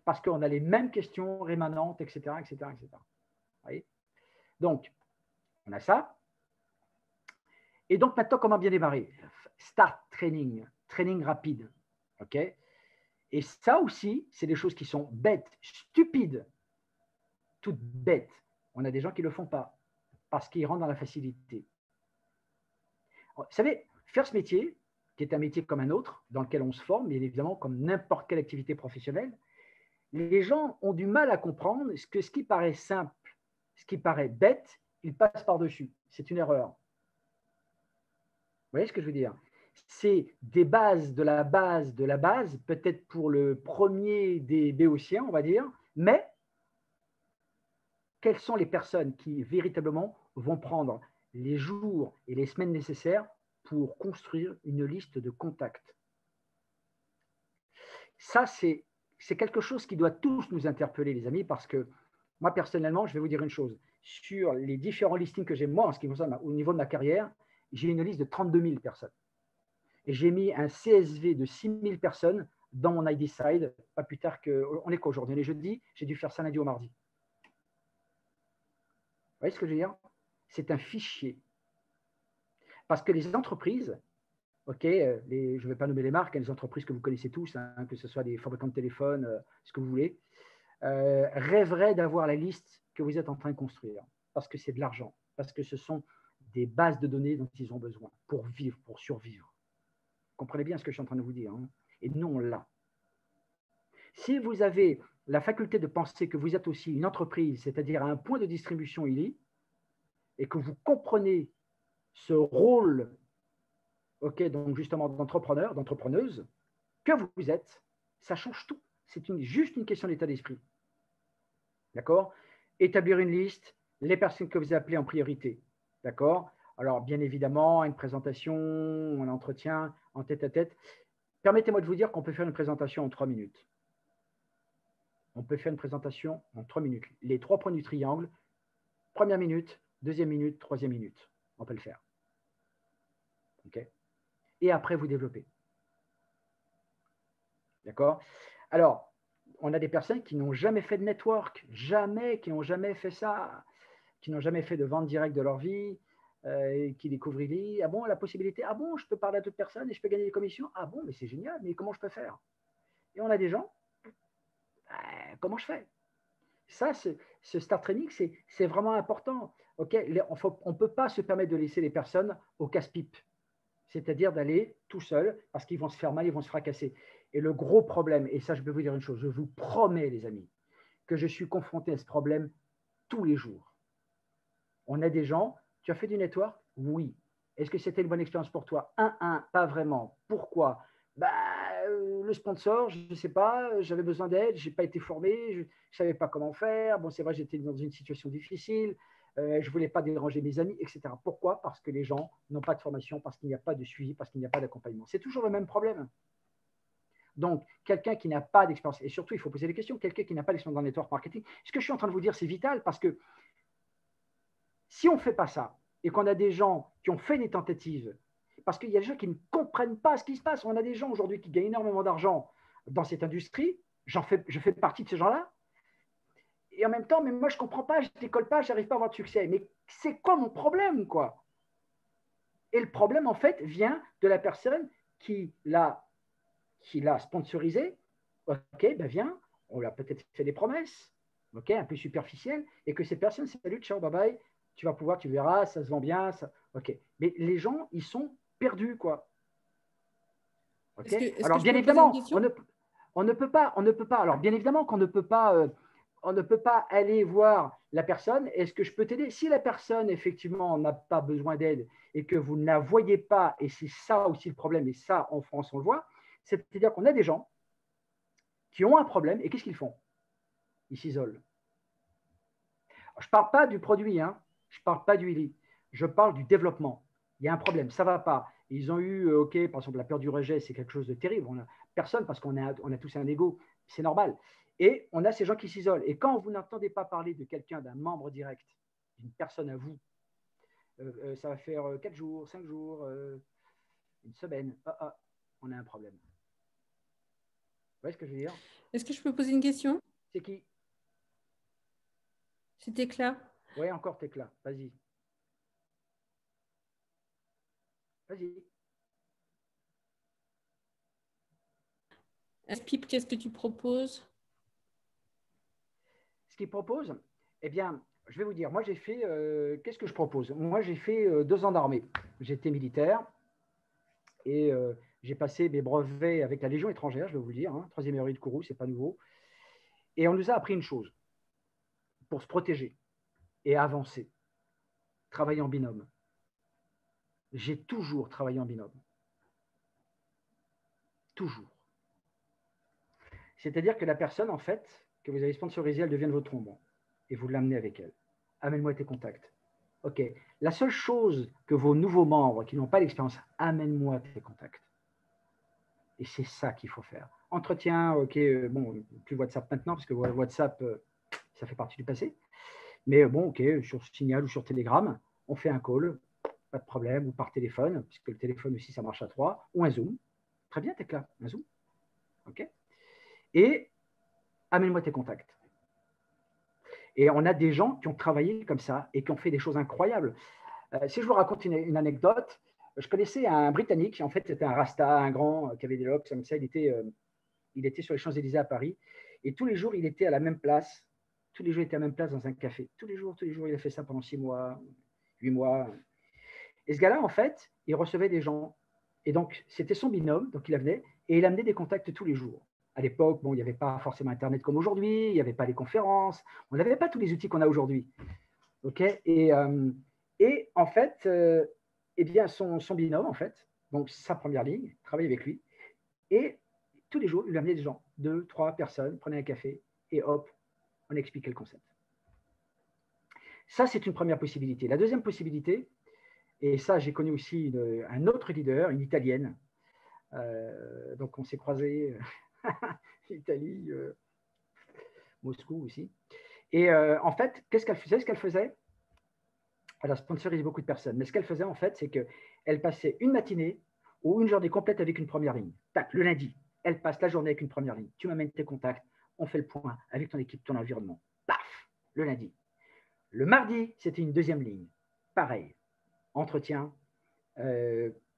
parce qu'on a les mêmes questions rémanentes, etc., etc., etc. Vous voyez? Donc, on a ça. Et donc, maintenant, comment bien démarrer? Start training, training rapide. OK? Et ça aussi, c'est des choses qui sont bêtes, stupides, toutes bêtes. On a des gens qui ne le font pas parce qu'ils rentrent dans la facilité. Vous savez, faire ce métier, qui est un métier comme un autre, dans lequel on se forme, bien évidemment, comme n'importe quelle activité professionnelle, les gens ont du mal à comprendre que ce qui paraît simple, ce qui paraît bête, ils passent par-dessus. C'est une erreur. Vous voyez ce que je veux dire? C'est des bases de la base de la base, peut-être pour le premier des béotiens, on va dire, mais quelles sont les personnes qui véritablement vont prendre les jours et les semaines nécessaires pour construire une liste de contacts? Ça, c'est quelque chose qui doit tous nous interpeller, les amis, parce que moi, personnellement, je vais vous dire une chose. Sur les différents listings que j'ai, moi, en ce qui me concerne, au niveau de ma carrière, j'ai une liste de 32 000 personnes. Et j'ai mis un CSV de 6 000 personnes dans mon IDside, pas plus tard que… On est quoi aujourd'hui? On est jeudi, j'ai dû faire ça lundi au mardi. voyez ce que je veux dire? C'est un fichier. Parce que les entreprises, ok, je ne vais pas nommer les marques, hein, les entreprises que vous connaissez tous, hein, que ce soit des fabricants de téléphones, ce que vous voulez, rêveraient d'avoir la liste que vous êtes en train de construire. Parce que c'est de l'argent, parce que ce sont des bases de données dont ils ont besoin pour vivre, pour survivre. Comprenez bien ce que je suis en train de vous dire, hein? Et nous, on l'a. Si vous avez la faculté de penser que vous êtes aussi une entreprise, c'est-à-dire un point de distribution ILI, et que vous comprenez ce rôle, ok, donc justement d'entrepreneur, d'entrepreneuse, que vous êtes, ça change tout. C'est juste une question d'état d'esprit. D'accord? Établir une liste, les personnes que vous appelez en priorité. D'accord? Alors, bien évidemment, une présentation, un entretien, en tête-à-tête. Permettez-moi de vous dire qu'on peut faire une présentation en 3 minutes. On peut faire une présentation en 3 minutes. Les 3 points du triangle, première minute, deuxième minute, troisième minute. On peut le faire. OK? Et après, vous développez. D'accord? Alors, on a des personnes qui n'ont jamais fait de network, qui n'ont jamais fait ça, qui n'ont jamais fait de vente directe de leur vie, qui découvrent ILI. Ah bon, la possibilité, ah bon, je peux parler à d'autres personnes et je peux gagner des commissions. Ah bon, mais c'est génial, mais comment je peux faire? Et on a des gens, comment je fais? Ça, ce Start Training, c'est vraiment important. Okay, on ne peut pas se permettre de laisser les personnes au casse-pipe, c'est-à-dire d'aller tout seul parce qu'ils vont se faire mal, ils vont se fracasser. Et le gros problème, et ça, je peux vous dire une chose, je vous promets, les amis, que je suis confronté à ce problème tous les jours. On a des gens, tu as fait du network? Oui. Est-ce que c'était une bonne expérience pour toi? Pas vraiment. Pourquoi? Le sponsor, je ne sais pas, j'avais besoin d'aide, je n'ai pas été formé, je ne savais pas comment faire. Bon, c'est vrai, j'étais dans une situation difficile, je ne voulais pas déranger mes amis, etc. Pourquoi? Parce que les gens n'ont pas de formation, parce qu'il n'y a pas de suivi, parce qu'il n'y a pas d'accompagnement. C'est toujours le même problème. Donc, quelqu'un qui n'a pas d'expérience, et surtout, il faut poser des questions, quelqu'un qui n'a pas d'expérience dans le network marketing, ce que je suis en train de vous dire, c'est vital parce que si on ne fait pas ça et qu'on a des gens qui ont fait des tentatives, parce qu'il y a des gens qui ne comprennent pas ce qui se passe, on a des gens aujourd'hui qui gagnent énormément d'argent dans cette industrie, je fais partie de ces gens-là, et en même temps, mais moi je ne comprends pas, je ne décolle pas, je n'arrive pas à avoir de succès. Mais c'est quoi mon problème, quoi? Et le problème, en fait, vient de la personne qui l'a sponsorisé. Ok, ben viens, on lui a peut-être fait des promesses, ok, un peu superficielles, et que ces personnes, salut, ciao, bye bye, tu vas pouvoir, tu verras, ça se vend bien, ça, ok. Mais les gens, ils sont perdus, quoi. Ok. Alors, bien évidemment, on ne peut pas. Alors, bien évidemment qu'on ne peut pas. On ne peut pas aller voir la personne. Est-ce que je peux t'aider? Si la personne, effectivement, n'a pas besoin d'aide et que vous ne la voyez pas, et c'est ça aussi le problème, et ça, en France, on le voit, c'est-à-dire qu'on a des gens qui ont un problème, et qu'est-ce qu'ils font? Ils s'isolent. Je ne parle pas du produit, hein. Je ne parle pas du ILI. Je parle du développement. Il y a un problème, ça ne va pas. Ils ont eu, ok, par exemple, la peur du rejet, c'est quelque chose de terrible. Personne, parce qu'on a tous un ego, c'est normal. Et on a ces gens qui s'isolent. Et quand vous n'entendez pas parler de quelqu'un, d'un membre direct, d'une personne à vous, ça va faire 4 jours, 5 jours, une semaine. On a un problème. Vous voyez ce que je veux dire? Est-ce que je peux poser une question? C'est qui? C'est Tekla. Oui, encore Tekla. Vas-y. Vas-y. Pip, qu'est-ce que tu proposes? Ce qu'il propose, eh bien, je vais vous dire, moi j'ai fait, qu'est-ce que je propose? Moi j'ai fait 2 ans d'armée. J'étais militaire et j'ai passé mes brevets avec la Légion étrangère, je vais vous le dire, hein, 3e héroïne de Kourou, c'est pas nouveau. Et on nous a appris une chose, pour se protéger et avancer, travailler en binôme. J'ai toujours travaillé en binôme. Toujours. C'est-à-dire que la personne, en fait, que vous avez sponsorisée, elle devient votre ombre. Et vous l'amenez avec elle. Amène-moi tes contacts. OK. La seule chose que vos nouveaux membres qui n'ont pas d'expérience, amène-moi tes contacts. Et c'est ça qu'il faut faire. Entretien, OK, bon, plus WhatsApp maintenant, parce que WhatsApp, ça fait partie du passé. Mais bon, OK, sur Signal ou sur Telegram, on fait un call, pas de problème, ou par téléphone, puisque le téléphone aussi, ça marche à 3, ou un Zoom. Très bien, t'es là, un Zoom. OK. Et amène-moi tes contacts. Et on a des gens qui ont travaillé comme ça et qui ont fait des choses incroyables. Si je vous raconte une anecdote, je connaissais un Britannique, en fait, c'était un Rasta, un grand, qui avait des locks comme ça. Il était sur les Champs-Élysées à Paris. Et tous les jours, il était à la même place. Tous les jours, il était à la même place dans un café. Tous les jours, il a fait ça pendant 6 mois, 8 mois. Et ce gars-là, en fait, il recevait des gens. Et donc, c'était son binôme, donc il venait, et il amenait des contacts tous les jours. À l'époque, bon, il n'y avait pas forcément Internet comme aujourd'hui, il n'y avait pas les conférences, on n'avait pas tous les outils qu'on a aujourd'hui. Okay, et en fait, eh bien, son binôme, en fait, donc sa première ligne, travaillait avec lui, et tous les jours, il lui amenait des gens, 2, 3 personnes, prenait un café, et hop, on expliquait le concept. Ça, c'est une première possibilité. La deuxième possibilité, et ça, j'ai connu aussi un autre leader, une Italienne. Donc, on s'est croisés, Italie, Moscou aussi. Et en fait, qu'est-ce qu'elle faisait? Ce qu'elle faisait, elle a sponsorisé beaucoup de personnes, mais ce qu'elle faisait, en fait, c'est qu'elle passait une matinée ou une journée complète avec une première ligne. Tac, le lundi, elle passe la journée avec une première ligne. Tu m'amènes tes contacts, on fait le point avec ton équipe, ton environnement. Paf, le lundi. Le mardi, c'était une deuxième ligne. Pareil, entretien,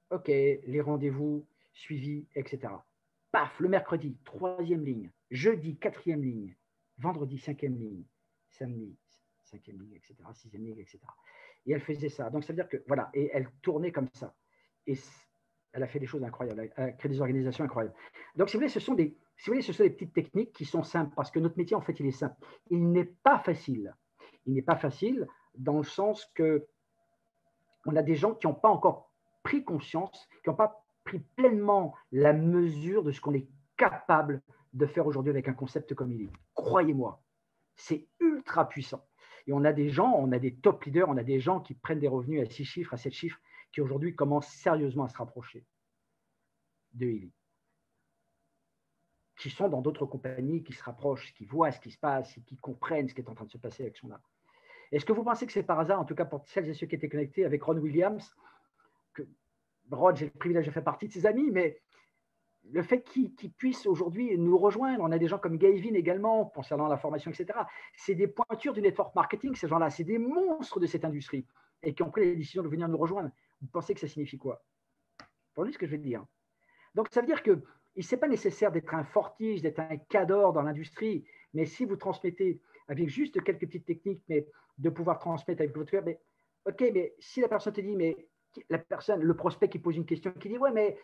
OK, les rendez-vous, suivi, etc. Paf, le mercredi, troisième ligne. Jeudi, quatrième ligne. Vendredi, cinquième ligne. Samedi, cinquième ligne, etc. Sixième ligne, etc. Et elle faisait ça. Donc, ça veut dire que, voilà, et elle tournait comme ça. Et elle a fait des choses incroyables. Elle a créé des organisations incroyables. Donc, si vous voulez, ce sont des petites techniques qui sont simples, parce que notre métier, en fait, il est simple. Il n'est pas facile. Il n'est pas facile dans le sens que on a des gens qui n'ont pas encore pris conscience, qui n'ont pas pris pleinement la mesure de ce qu'on est capable de faire aujourd'hui avec un concept comme il est. Croyez-moi, c'est ultra puissant. Et on a des gens, on a des top leaders, on a des gens qui prennent des revenus à 6 chiffres, à 7 chiffres, qui aujourd'hui commencent sérieusement à se rapprocher de Illy. Qui sont dans d'autres compagnies, qui se rapprochent, qui voient ce qui se passe, et qui comprennent ce qui est en train de se passer avec son art. Est-ce que vous pensez que c'est par hasard, en tout cas pour celles et ceux qui étaient connectés avec Ron Williams, que Ron, j'ai le privilège de faire partie de ses amis, mais le fait qu'il puisse aujourd'hui nous rejoindre, on a des gens comme Gavin également, concernant la formation, etc. C'est des pointures du network marketing, ces gens-là, c'est des monstres de cette industrie, et qui ont pris la décision de venir nous rejoindre. Vous pensez que ça signifie quoi? Vous voyez ce que je veux dire? Donc, ça veut dire que ce n'est pas nécessaire d'être un fortige, d'être un cador dans l'industrie, mais si vous transmettez avec juste quelques petites techniques, mais de pouvoir transmettre avec votre cœur, mais OK, mais si la personne te dit, mais la personne, le prospect qui pose une question, qui dit, ouais, mais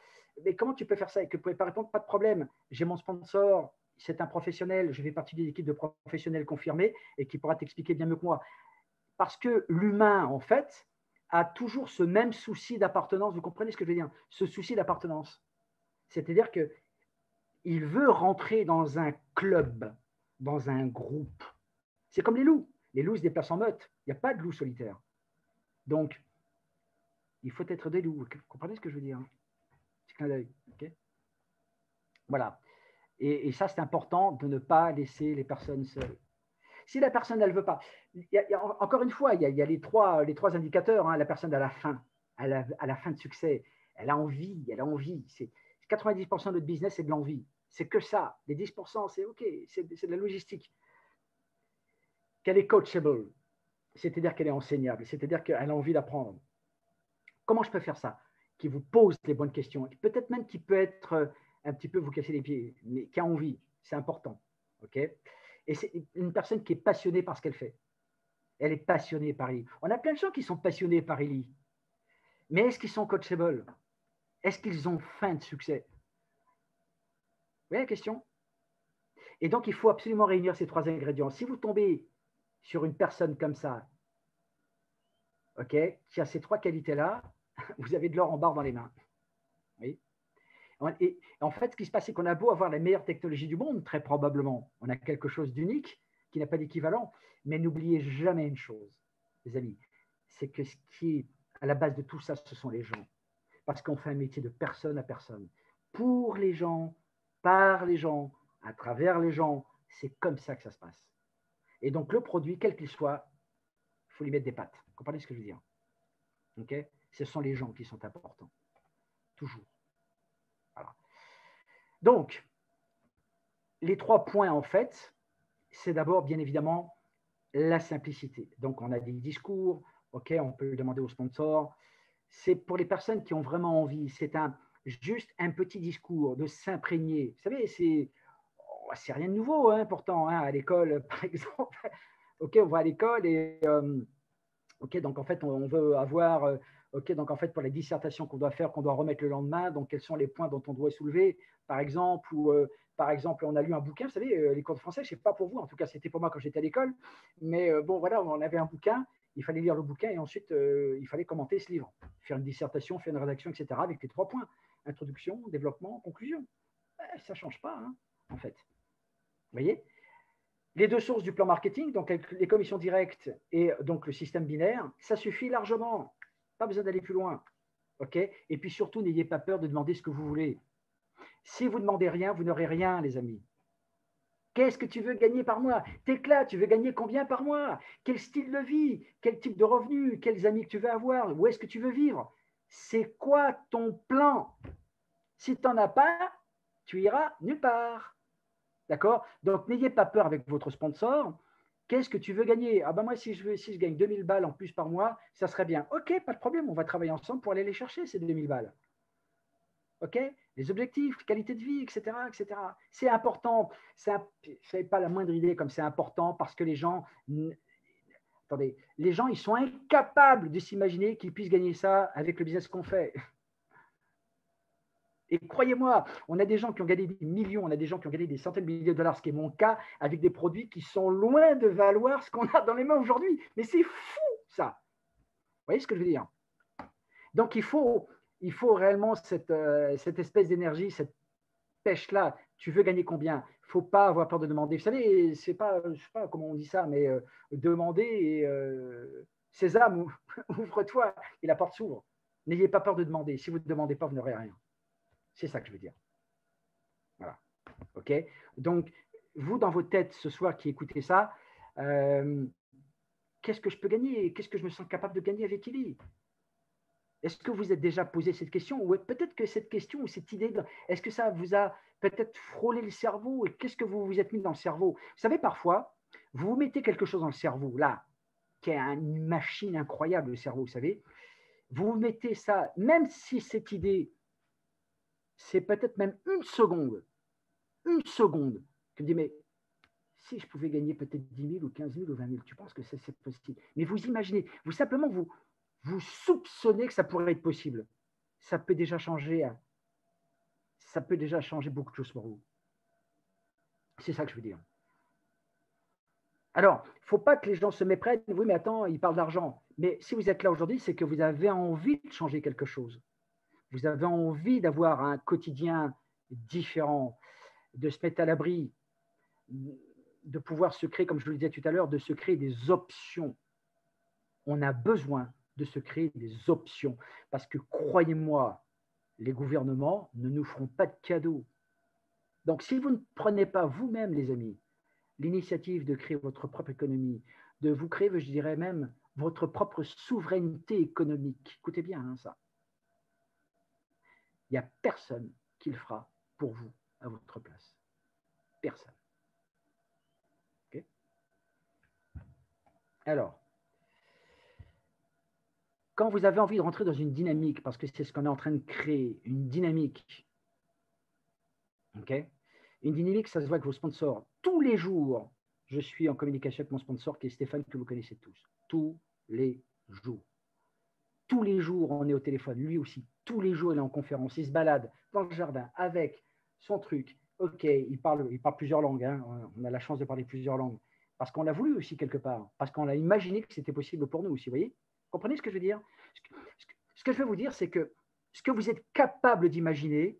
comment tu peux faire ça et que vous ne pouvez pas répondre, pas de problème. J'ai mon sponsor, c'est un professionnel, je fais partie d'une équipe de professionnels confirmés et qui pourra t'expliquer bien mieux que moi. Parce que l'humain, en fait, a toujours ce même souci d'appartenance. Vous comprenez ce que je veux dire? Ce souci d'appartenance. C'est-à-dire qu'il veut rentrer dans un club, dans un groupe. C'est comme les loups. Les loups se déplacent en meute. Il n'y a pas de loup solitaire. Donc, il faut être des loups. Vous comprenez ce que je veux dire? Petit clin d'œil. Okay, voilà. Et ça, c'est important de ne pas laisser les personnes seules. Si la personne, elle ne veut pas. Encore une fois, il y a les trois indicateurs. Hein, la personne à la fin, à la fin de succès, elle a envie. 90% de notre business, c'est de l'envie. C'est que ça. Les 10%, c'est OK. C'est de la logistique. Qu'elle est coachable, c'est-à-dire qu'elle est enseignable, c'est-à-dire qu'elle a envie d'apprendre. Comment je peux faire ça? Qui vous pose les bonnes questions, peut-être même qui peut être un petit peu vous casser les pieds, mais qui a envie, c'est important. Okay, et c'est une personne qui est passionnée par ce qu'elle fait. Elle est passionnée par Illy. On a plein de gens qui sont passionnés par Illy, mais est-ce qu'ils sont coachables? Est-ce qu'ils ont faim de succès? Vous voyez la question? Et donc, il faut absolument réunir ces 3 ingrédients. Si vous tombez sur une personne comme ça, OK, qui a ces 3 qualités-là, vous avez de l'or en barre dans les mains. Oui. Et en fait, ce qui se passe, c'est qu'on a beau avoir la meilleure technologie du monde, très probablement, on a quelque chose d'unique qui n'a pas d'équivalent, mais n'oubliez jamais une chose, les amis, c'est que ce qui est à la base de tout ça, ce sont les gens. Parce qu'on fait un métier de personne à personne. Pour les gens, par les gens, à travers les gens, c'est comme ça que ça se passe. Et donc, le produit, quel qu'il soit, il faut lui mettre des pattes. Vous comprenez ce que je veux dire? Okay, ce sont les gens qui sont importants. Toujours. Voilà. Donc, les 3 points, en fait, c'est d'abord, bien évidemment, la simplicité. Donc, on a des discours, ok, on peut le demander aux sponsors. C'est pour les personnes qui ont vraiment envie. C'est juste un petit discours, de s'imprégner. Vous savez, c'est rien de nouveau, hein, pourtant, hein, à l'école, par exemple. Ok, on va à l'école et ok, donc en fait, on veut avoir, ok, donc en fait, pour la dissertation qu'on doit faire, qu'on doit remettre le lendemain, donc quels sont les points dont on doit soulever, par exemple, ou par exemple, on a lu un bouquin, vous savez, les cours de français, je ne sais pas pour vous, en tout cas, c'était pour moi quand j'étais à l'école, mais bon, voilà, on avait un bouquin, il fallait lire le bouquin et ensuite, il fallait commenter ce livre, faire une dissertation, faire une rédaction, etc., avec les 3 points, introduction, développement, conclusion. Ça ne change pas, hein, en fait. Vous voyez? Les 2 sources du plan marketing, donc les commissions directes et donc le système binaire, ça suffit largement. Pas besoin d'aller plus loin. Okay, et puis surtout, n'ayez pas peur de demander ce que vous voulez. Si vous ne demandez rien, vous n'aurez rien, les amis. Qu'est-ce que tu veux gagner par mois? T'éclates, tu veux gagner combien par mois? Quel style de vie? Quel type de revenu? Quels amis que tu veux avoir? Où est-ce que tu veux vivre? C'est quoi ton plan? Si tu n'en as pas, tu iras nulle part. D'accord? Donc, n'ayez pas peur avec votre sponsor. Qu'est-ce que tu veux gagner? Ah ben moi, si je gagne 2000 balles en plus par mois, ça serait bien. OK, pas de problème, on va travailler ensemble pour aller les chercher, ces 2000 balles. OK? Les objectifs, qualité de vie, etc. etc. C'est important. Je n'avais pas la moindre idée comme c'est important parce que les gens, attendez, les gens, ils sont incapables de s'imaginer qu'ils puissent gagner ça avec le business qu'on fait. Et croyez-moi, on a des gens qui ont gagné des millions, on a des gens qui ont gagné des centaines de milliers de dollars, ce qui est mon cas, avec des produits qui sont loin de valoir ce qu'on a dans les mains aujourd'hui. Mais c'est fou, ça. Vous voyez ce que je veux dire? Donc, il faut réellement cette espèce d'énergie, cette pêche-là. Tu veux gagner combien? Il ne faut pas avoir peur de demander. Vous savez, je ne sais pas comment on dit ça, mais demander et Sésame, ouvre-toi et la porte s'ouvre. N'ayez pas peur de demander. Si vous ne demandez pas, vous n'aurez rien. C'est ça que je veux dire. Voilà. OK? Donc, vous, dans votre tête, ce soir, qui écoutez ça, qu'est-ce que je peux gagner? Qu'est-ce que je me sens capable de gagner avec Illy? Est-ce que vous êtes déjà posé cette question? Ou peut-être que cette question ou cette idée, est-ce que ça vous a peut-être frôlé le cerveau? Et qu'est-ce que vous vous êtes mis dans le cerveau? Vous savez, parfois, vous vous mettez quelque chose dans le cerveau, là, qui est une machine incroyable, le cerveau, vous savez. Vous vous mettez ça, même si cette idée, c'est peut-être même une seconde, que vous dites, mais si je pouvais gagner peut-être 10 000 ou 15 000 ou 20 000, tu penses que c'est possible? Mais vous imaginez, vous soupçonnez que ça pourrait être possible. Ça peut déjà changer beaucoup de choses pour vous. C'est ça que je veux dire. Alors, il ne faut pas que les gens se méprennent. Oui, mais attends, ils parlent d'argent. Mais si vous êtes là aujourd'hui, c'est que vous avez envie de changer quelque chose. Vous avez envie d'avoir un quotidien différent, de se mettre à l'abri, de pouvoir se créer, comme je vous le disais tout à l'heure, de se créer des options. On a besoin de se créer des options parce que, croyez-moi, les gouvernements ne nous feront pas de cadeaux. Donc, si vous ne prenez pas vous-même, les amis, l'initiative de créer votre propre économie, de vous créer, je dirais même, votre propre souveraineté économique, écoutez bien hein, ça, il n'y a personne qui le fera pour vous à votre place. Personne. Okay? Alors, quand vous avez envie de rentrer dans une dynamique, parce que c'est ce qu'on est en train de créer, une dynamique, okay? Une dynamique, ça se voit avec vos sponsors. Tous les jours, je suis en communication avec mon sponsor qui est Stéphane, que vous connaissez tous. Tous les jours. Tous les jours, on est au téléphone. Lui aussi, tous les jours, il est en conférence. Il se balade dans le jardin avec son truc. OK, il parle plusieurs langues. Hein. On a la chance de parler plusieurs langues. Parce qu'on l'a voulu aussi quelque part. Parce qu'on a imaginé que c'était possible pour nous aussi. Vous voyez? Vous comprenez ce que je veux dire? Ce que je veux vous dire, c'est que ce que vous êtes capable d'imaginer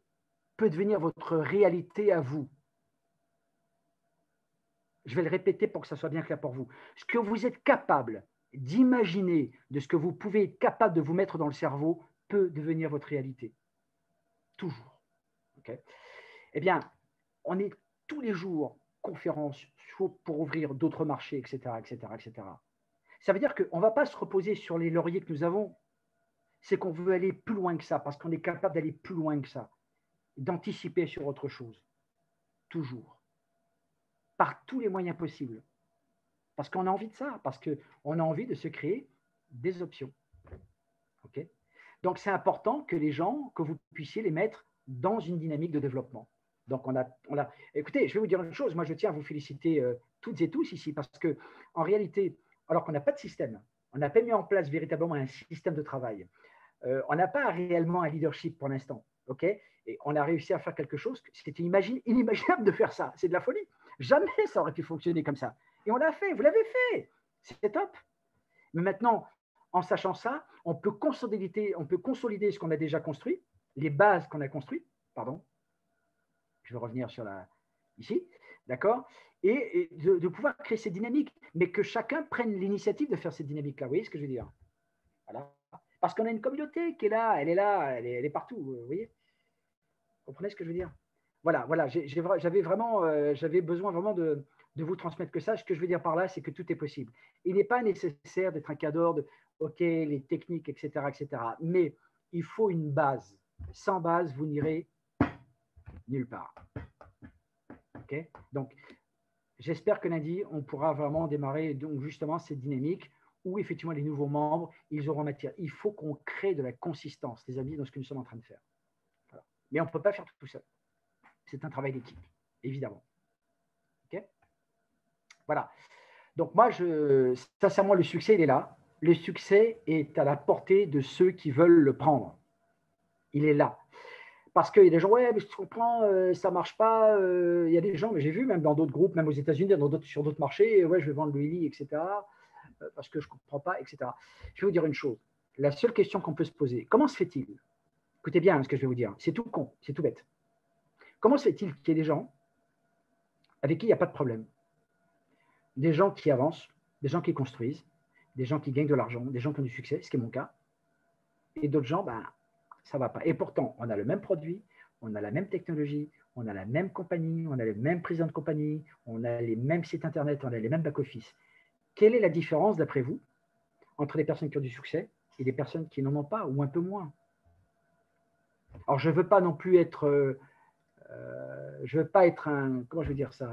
peut devenir votre réalité à vous. Je vais le répéter pour que ça soit bien clair pour vous. Ce que vous êtes capable d'imaginer, de ce que vous pouvez être capable de vous mettre dans le cerveau, peut devenir votre réalité. Toujours. Okay? Eh bien, on est tous les jours conférences pour ouvrir d'autres marchés, etc., etc., etc. Ça veut dire qu'on ne va pas se reposer sur les lauriers que nous avons. C'est qu'on veut aller plus loin que ça, parce qu'on est capable d'aller plus loin que ça, d'anticiper sur autre chose. Toujours. Par tous les moyens possibles. Parce qu'on a envie de ça, parce qu'on a envie de se créer des options. Okay. Donc, c'est important que les gens, que vous puissiez les mettre dans une dynamique de développement. Donc, écoutez, je vais vous dire une chose. Moi, je tiens à vous féliciter toutes et tous ici parce que, en réalité, alors qu'on n'a pas de système, on n'a pas mis en place véritablement un système de travail, on n'a pas réellement un leadership pour l'instant. Okay, et on a réussi à faire quelque chose. C'était inimaginable de faire ça. C'est de la folie. Jamais ça aurait pu fonctionner comme ça. Et on l'a fait. Vous l'avez fait. C'est top. Mais maintenant, en sachant ça, on peut consolider ce qu'on a déjà construit, les bases qu'on a construites. Pardon. Je vais revenir sur ici. D'accord, et de pouvoir créer ces dynamiques, mais que chacun prenne l'initiative de faire cette dynamique-là. Vous voyez ce que je veux dire? Voilà. Parce qu'on a une communauté qui est là, elle est partout. Vous voyez? Vous comprenez ce que je veux dire? Voilà. J'avais besoin vraiment de vous transmettre que ça. Ce que je veux dire par là, c'est que tout est possible. Il n'est pas nécessaire d'être un cadre de OK, les techniques, etc., etc. Mais il faut une base. Sans base, vous n'irez nulle part. Okay, donc, j'espère que lundi, on pourra vraiment démarrer donc justement cette dynamique où effectivement les nouveaux membres, ils auront matière. Il faut qu'on crée de la consistance, les amis, dans ce que nous sommes en train de faire. Voilà. Mais on ne peut pas faire tout seul. C'est un travail d'équipe, évidemment. Okay, voilà. Donc moi, sincèrement, le succès, il est là. Le succès est à la portée de ceux qui veulent le prendre. Il est là. Parce qu'il y a des gens, ouais, mais je comprends, ça ne marche pas. Il y a des gens, mais j'ai vu même dans d'autres groupes, même aux États-Unis, sur d'autres marchés, ouais, je vais vendre le Lily, etc. Parce que je ne comprends pas, etc. Je vais vous dire une chose. La seule question qu'on peut se poser, comment se fait-il? Écoutez bien ce que je vais vous dire. C'est tout con, c'est tout bête. Comment se fait-il qu'il y ait des gens avec qui il n'y a pas de problème? Des gens qui avancent, des gens qui construisent, des gens qui gagnent de l'argent, des gens qui ont du succès, ce qui est mon cas, et d'autres gens, ben, ça ne va pas. Et pourtant, on a le même produit, on a la même technologie, on a la même compagnie, on a les mêmes présidents de compagnie, on a les mêmes sites internet, on a les mêmes back-office. Quelle est la différence, d'après vous, entre les personnes qui ont du succès et les personnes qui n'en ont pas, ou un peu moins? Alors, je ne veux pas non plus être... je ne veux pas être un... Comment je veux dire ça?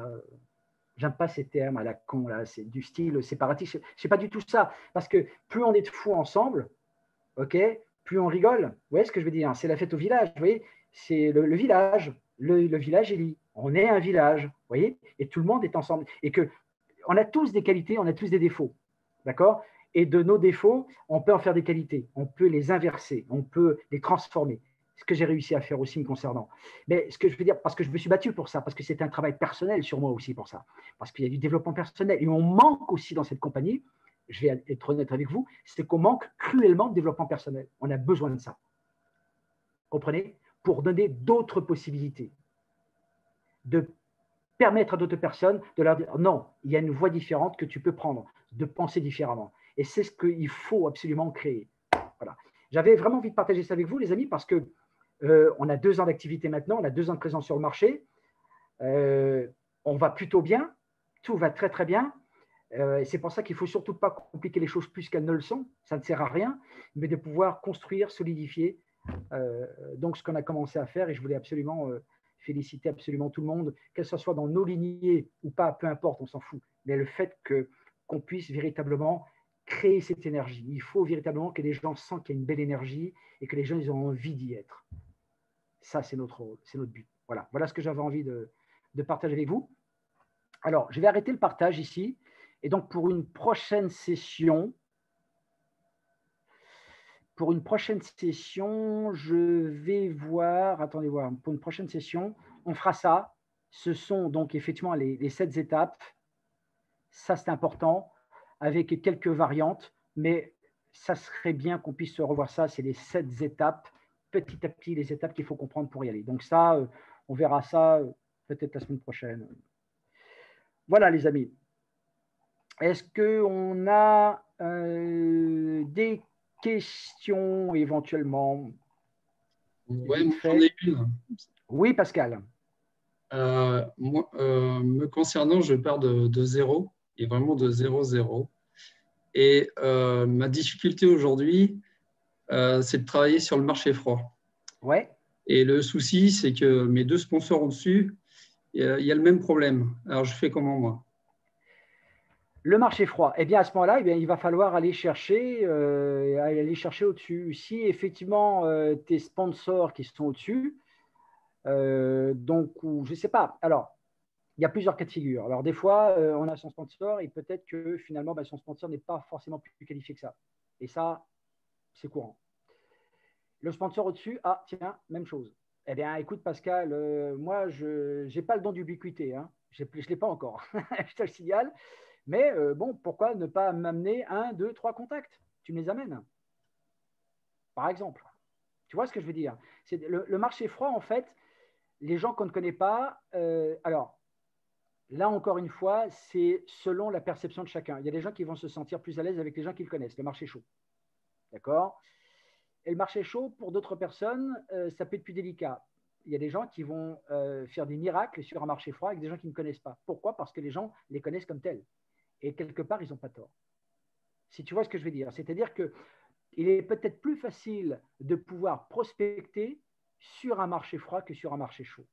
J'aime pas ces termes à la con, là, c'est du style séparatiste. Ce n'est pas du tout ça. Parce que plus on est de fous ensemble, ok, plus on rigole. Vous voyez ce que je veux dire? C'est la fête au village, vous voyez? C'est le village. Le village est lié. On est un village, vous voyez? Et tout le monde est ensemble. Et on a tous des qualités, on a tous des défauts. D'accord? Et de nos défauts, on peut en faire des qualités. On peut les inverser, on peut les transformer. Ce que j'ai réussi à faire aussi me concernant. Mais ce que je veux dire, parce que je me suis battu pour ça, parce que c'est un travail personnel sur moi aussi pour ça. Parce qu'il y a du développement personnel. Et on manque aussi dans cette compagnie, je vais être honnête avec vous, c'est qu'on manque cruellement de développement personnel. On a besoin de ça. Comprenez? Pour donner d'autres possibilités. De permettre à d'autres personnes de leur dire non, il y a une voie différente que tu peux prendre, de penser différemment. Et c'est ce qu'il faut absolument créer. Voilà. J'avais vraiment envie de partager ça avec vous, les amis, parce que on a 2 ans d'activité maintenant, on a 2 ans de présence sur le marché. On va plutôt bien, tout va très très bien. Et c'est pour ça qu'il ne faut surtout pas compliquer les choses plus qu'elles ne le sont, ça ne sert à rien, mais de pouvoir construire, solidifier donc ce qu'on a commencé à faire. Et je voulais absolument féliciter absolument tout le monde, que ce soit dans nos lignées ou pas, peu importe, on s'en fout. Mais le fait qu'on puisse véritablement créer cette énergie. Il faut véritablement que les gens sentent qu'il y a une belle énergie et que les gens ils ont envie d'y être. Ça, c'est notre rôle, c'est notre but. Voilà, voilà ce que j'avais envie de partager avec vous. Alors, je vais arrêter le partage ici. Et donc, pour une prochaine session, je vais voir, attendez voir, pour une prochaine session, on fera ça. Ce sont donc effectivement les 7 étapes. Ça, c'est important, avec quelques variantes, mais ça serait bien qu'on puisse revoir ça. C'est les 7 étapes, petit à petit, les étapes qu'il faut comprendre pour y aller. Donc ça, on verra ça peut-être la semaine prochaine. Voilà, les amis. Est-ce qu'on a des questions éventuellement? Oui, j'en ai une. Oui, Pascal. Moi, me concernant, je pars de zéro, et vraiment de 0-0. Et ma difficulté aujourd'hui, c'est de travailler sur le marché froid. Ouais. Et le souci, c'est que mes 2 sponsors au-dessus, il y a le même problème. Alors, je fais comment, moi? Le marché froid, eh bien à ce moment-là, eh bien, il va falloir aller chercher au-dessus. Si effectivement tes sponsors qui sont au-dessus, donc, ou, je ne sais pas. Alors, il y a plusieurs cas de figure. Alors, des fois, on a son sponsor et peut-être que finalement, son sponsor n'est pas forcément plus qualifié que ça. Et ça, c'est courant. Le sponsor au-dessus, ah, tiens, même chose. Eh bien, écoute, Pascal, moi, je n'ai pas le don d'ubiquité. Hein. Je ne l'ai pas encore. Je te le signale. Mais bon, pourquoi ne pas m'amener 1, 2, 3 contacts? Tu me les amènes, par exemple. Tu vois ce que je veux dire? C'est le marché froid, en fait, les gens qu'on ne connaît pas, alors, là, encore une fois, c'est selon la perception de chacun. Il y a des gens qui vont se sentir plus à l'aise avec les gens qu'ils connaissent, le marché chaud. D'accord? Et le marché chaud, pour d'autres personnes, ça peut être plus délicat. Il y a des gens qui vont faire des miracles sur un marché froid avec des gens qui ne connaissent pas. Pourquoi? Parce que les gens les connaissent comme tels. Et quelque part, ils n'ont pas tort. Si tu vois ce que je veux dire. C'est-à-dire qu'il est peut-être plus facile de pouvoir prospecter sur un marché froid que sur un marché chaud.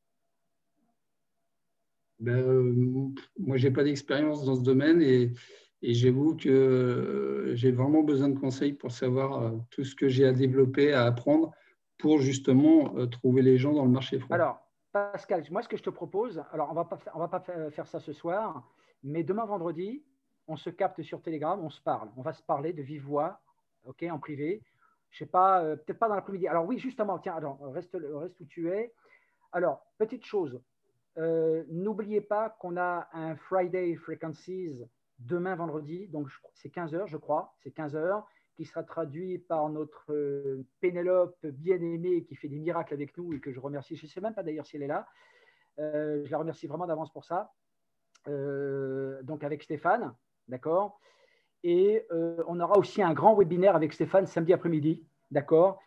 Moi, je n'ai pas d'expérience dans ce domaine et j'avoue que j'ai vraiment besoin de conseils pour savoir tout ce que j'ai à développer, à apprendre pour justement trouver les gens dans le marché froid. Alors, Pascal, moi, ce que je te propose, alors on va pas faire ça ce soir, mais demain vendredi, on se capte sur Telegram, on se parle. On va se parler de vive voix, ok, en privé. Je sais pas, peut-être pas dans l'après-midi. Alors oui, justement, tiens, attends, reste où tu es. Alors, petite chose, n'oubliez pas qu'on a un Friday Frequencies demain vendredi, donc c'est 15h, je crois, c'est 15h, qui sera traduit par notre Pénélope bien-aimée qui fait des miracles avec nous et que je remercie. Je ne sais même pas d'ailleurs si elle est là. Je la remercie vraiment d'avance pour ça. Donc avec Stéphane, d'accord. Et on aura aussi un grand webinaire avec Stéphane samedi après-midi, d'accord,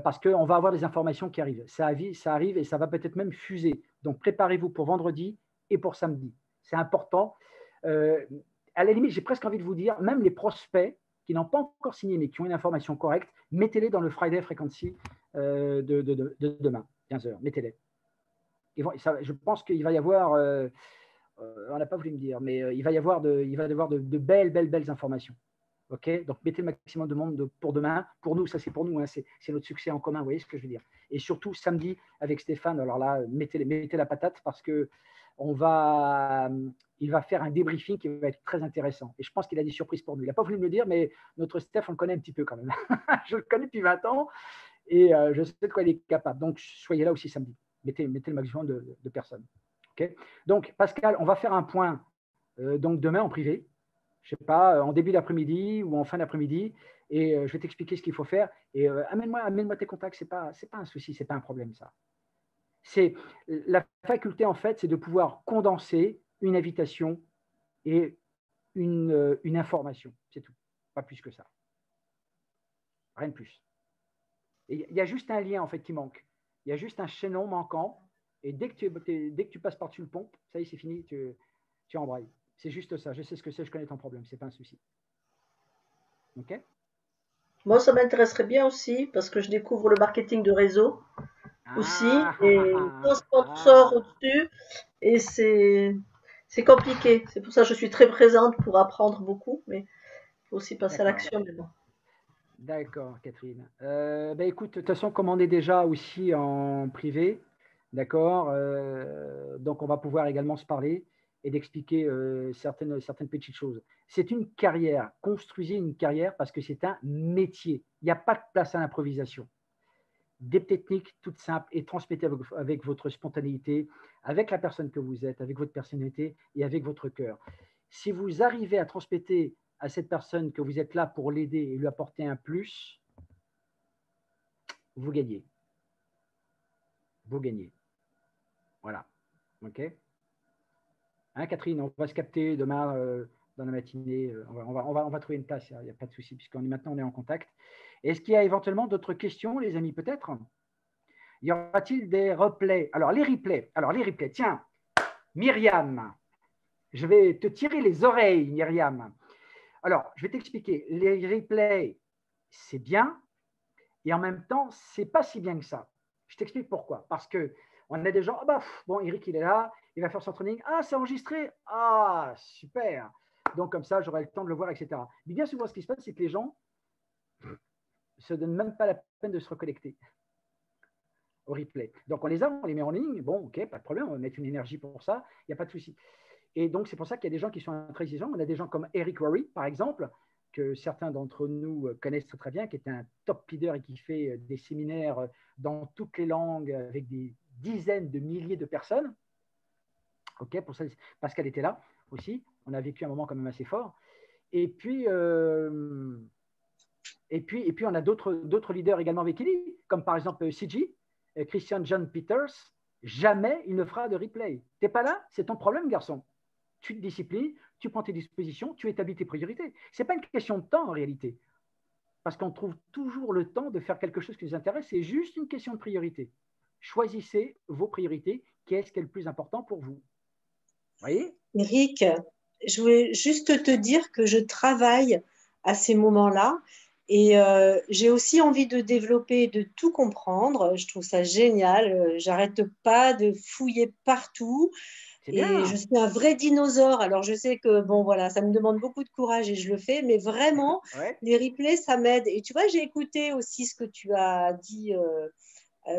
parce qu'on va avoir des informations qui arrivent. Ça arrive et ça va peut-être même fuser. Donc préparez-vous pour vendredi et pour samedi. C'est important. À la limite, j'ai presque envie de vous dire, même les prospects qui n'ont pas encore signé mais qui ont une information correcte, mettez-les dans le Friday Frequency de demain, 15h. Mettez-les. Je pense qu'il va y avoir, on n'a pas voulu me dire, mais il va y avoir de belles informations. Okay, donc, mettez le maximum de monde pour demain. Pour nous, ça c'est pour nous, hein, c'est notre succès en commun, vous voyez ce que je veux dire. Et surtout, samedi, avec Stéphane, alors là, mettez la patate parce qu'il va faire un débriefing qui va être très intéressant. Et je pense qu'il a des surprises pour nous. Il n'a pas voulu me le dire, mais notre Steph, on le connaît un petit peu quand même. Je le connais depuis 20 ans et je sais de quoi il est capable. Donc, soyez là aussi samedi. Mettez le maximum de personnes. Okay, donc, Pascal, on va faire un point donc demain en privé. Je ne sais pas, en début d'après-midi ou en fin d'après-midi, et je vais t'expliquer ce qu'il faut faire. Et amène-moi tes contacts, ce n'est pas un souci, ce n'est pas un problème, ça. C'est la faculté, en fait, c'est de pouvoir condenser une invitation et une information. C'est tout, pas plus que ça. Rien de plus. Il y a juste un lien, en fait, qui manque. Il y a juste un chaînon manquant, et dès que tu passes par-dessus le pont, ça y est, c'est fini, tu embrayes. C'est juste ça. Je sais ce que c'est, je connais ton problème. Ce n'est pas un souci. OK? Moi, ça m'intéresserait bien aussi parce que je découvre le marketing de réseau aussi et un sponsor au-dessus et c'est compliqué. C'est pour ça que je suis très présente pour apprendre beaucoup, mais il faut aussi passer à l'action. D'accord, Catherine. Écoute, de toute façon, comme on est déjà aussi en privé, d'accord, donc on va pouvoir également se parler et d'expliquer certaines petites choses. C'est une carrière. Construisez une carrière parce que c'est un métier. Il n'y a pas de place à l'improvisation. Des techniques toutes simples et transmettez avec votre spontanéité, avec la personne que vous êtes, avec votre personnalité et avec votre cœur. Si vous arrivez à transmettre à cette personne que vous êtes là pour l'aider et lui apporter un plus, vous gagnez. Vous gagnez. Voilà. OK? Hein, Catherine, on va se capter demain dans la matinée. On va trouver une place, il n'y a pas de souci, puisqu'on est maintenant on est en contact. Est-ce qu'il y a éventuellement d'autres questions, les amis, peut-être? Y aura-t-il des replays? Alors, les replays. Tiens, Myriam, je vais te tirer les oreilles, Myriam. Alors, je vais t'expliquer. Les replays, c'est bien, et en même temps, ce n'est pas si bien que ça. Je t'explique pourquoi. Parce qu'on a des gens, bon, Eric, il est là, il va faire son training. Ah, c'est enregistré. Ah, super. Donc, comme ça, j'aurai le temps de le voir, etc. Mais bien souvent, ce qui se passe, c'est que les gens ne se donnent même pas la peine de se reconnecter au replay. Donc, on les met en ligne. Bon, OK, pas de problème, on va mettre une énergie pour ça, il n'y a pas de souci. Et donc, c'est pour ça qu'il y a des gens qui sont intransigeants. On a des gens comme Eric Worre, par exemple, que certains d'entre nous connaissent très, très bien, qui est un top leader et qui fait des séminaires dans toutes les langues avec des dizaines de milliers de personnes. OK, pour ça, parce qu'elle était là aussi. On a vécu un moment quand même assez fort. Et puis, on a d'autres leaders également avec lui, comme par exemple CG, Christian John Peters. Jamais il ne fera de replay. Tu n'es pas là, c'est ton problème, garçon. Tu te disciplines, tu prends tes dispositions, tu établis tes priorités. Ce n'est pas une question de temps en réalité, parce qu'on trouve toujours le temps de faire quelque chose qui nous intéresse. C'est juste une question de priorité. Choisissez vos priorités. Qu'est-ce qui est le plus important pour vous? Vous voyez? Eric, je voulais juste te dire que je travaille à ces moments-là et j'ai aussi envie de développer, de tout comprendre. Je trouve ça génial. J'arrête pas de fouiller partout C'est et bien. je suis un vrai dinosaure. Alors je sais que bon voilà, ça me demande beaucoup de courage et je le fais, mais vraiment Ouais. les replays ça m'aide. Et tu vois, j'ai écouté aussi ce que tu as dit.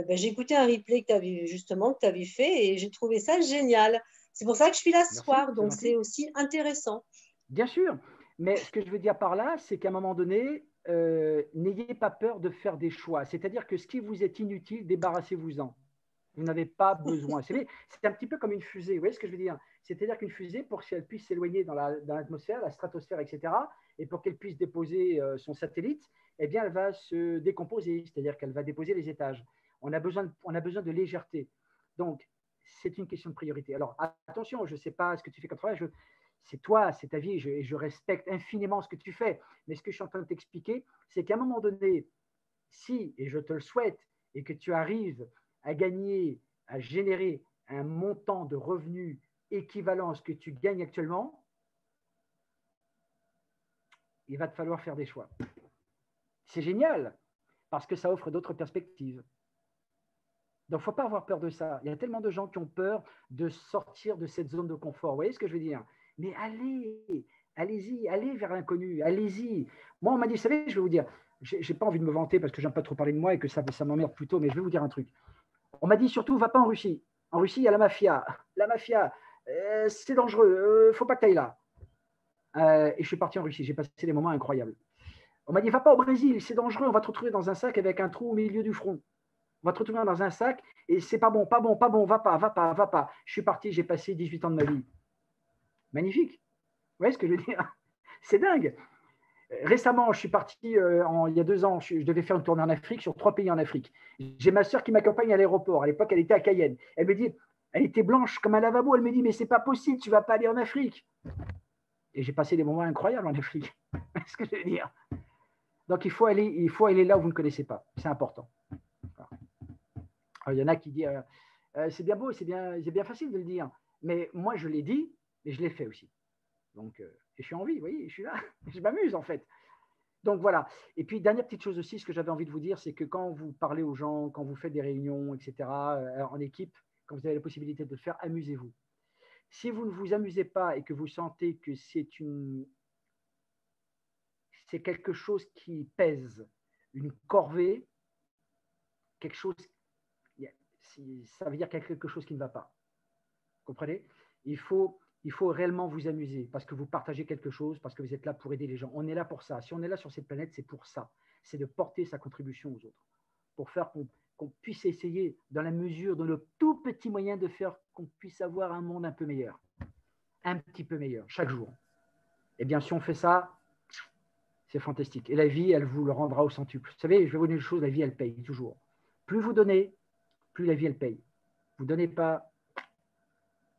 J'ai écouté un replay que tu avais justement que tu avais fait et j'ai trouvé ça génial. C'est pour ça que je suis là ce Merci, soir, c'est donc c'est gentil. aussi intéressant. Bien sûr, mais ce que je veux dire par là, c'est qu'à un moment donné, n'ayez pas peur de faire des choix. C'est-à-dire que ce qui vous est inutile, débarrassez-vous-en. Vous n'avez pas besoin. C'est un petit peu comme une fusée. Vous voyez ce que je veux dire? C'est-à-dire qu'une fusée, pour qu'elle puisse s'éloigner dans l'atmosphère, la stratosphère, etc., et pour qu'elle puisse déposer son satellite, eh bien, elle va se décomposer, c'est-à-dire qu'elle va déposer les étages. On a besoin de légèreté. Donc, c'est une question de priorité. Alors, attention, je ne sais pas ce que tu fais comme travail. C'est toi, c'est ta vie, et je respecte infiniment ce que tu fais. Mais ce que je suis en train de t'expliquer, c'est qu'à un moment donné, si, et je te le souhaite, et que tu arrives à gagner, à générer un montant de revenus équivalent à ce que tu gagnes actuellement, il va te falloir faire des choix. C'est génial, parce que ça offre d'autres perspectives. Donc, il ne faut pas avoir peur de ça. Il y a tellement de gens qui ont peur de sortir de cette zone de confort. Vous voyez ce que je veux dire? Mais allez-y, allez vers l'inconnu, allez-y. Moi, on m'a dit, vous savez, je vais vous dire, je n'ai pas envie de me vanter parce que j'aime pas trop parler de moi et que ça m'emmerde plutôt, mais je vais vous dire un truc. On m'a dit surtout, va pas en Russie. En Russie, il y a la mafia. La mafia, c'est dangereux, faut pas que tu ailles là. Et je suis parti en Russie, j'ai passé des moments incroyables. On m'a dit, va pas au Brésil, c'est dangereux, on va te retrouver dans un sac avec un trou au milieu du front. On va te retrouver dans un sac et c'est pas bon, pas bon, pas bon, va pas, va pas, va pas. Je suis parti, j'ai passé 18 ans de ma vie. Magnifique. Vous voyez ce que je veux dire? C'est dingue. Récemment, je suis parti, il y a 2 ans, je devais faire une tournée en Afrique, sur 3 pays en Afrique. J'ai ma soeur qui m'accompagne à l'aéroport. À l'époque, elle était à Cayenne. Elle me dit, elle était blanche comme un lavabo. Elle me dit, mais c'est pas possible, tu vas pas aller en Afrique. Et j'ai passé des moments incroyables en Afrique. C'est ce que je veux dire. Donc, il faut aller là où vous ne connaissez pas. C'est important. Alors, il y en a qui disent, c'est bien beau, c'est bien facile de le dire. Mais moi, je l'ai dit, et je l'ai fait aussi. Donc, je suis en vie, vous voyez, je suis là. Je m'amuse, en fait. Donc voilà. Et puis, dernière petite chose aussi, ce que j'avais envie de vous dire, c'est que quand vous parlez aux gens, quand vous faites des réunions, etc., en équipe, quand vous avez la possibilité de le faire, amusez-vous. Si vous ne vous amusez pas et que vous sentez que c'est quelque chose qui pèse, une corvée, quelque chose, ça veut dire qu'il y a quelque chose qui ne va pas. Vous comprenez? Il faut réellement vous amuser parce que vous partagez quelque chose, parce que vous êtes là pour aider les gens. On est là pour ça. Si on est là sur cette planète, c'est pour ça. C'est de porter sa contribution aux autres. Pour faire qu'on puisse essayer, dans la mesure de nos tout petits moyens, de faire qu'on puisse avoir un monde un peu meilleur. Un petit peu meilleur, chaque jour. Eh bien, si on fait ça, c'est fantastique. Et la vie, elle vous le rendra au centuple. Vous savez, je vais vous dire une chose, la vie, elle paye toujours. Plus vous donnez, plus la vie, elle paye. Vous ne donnez pas,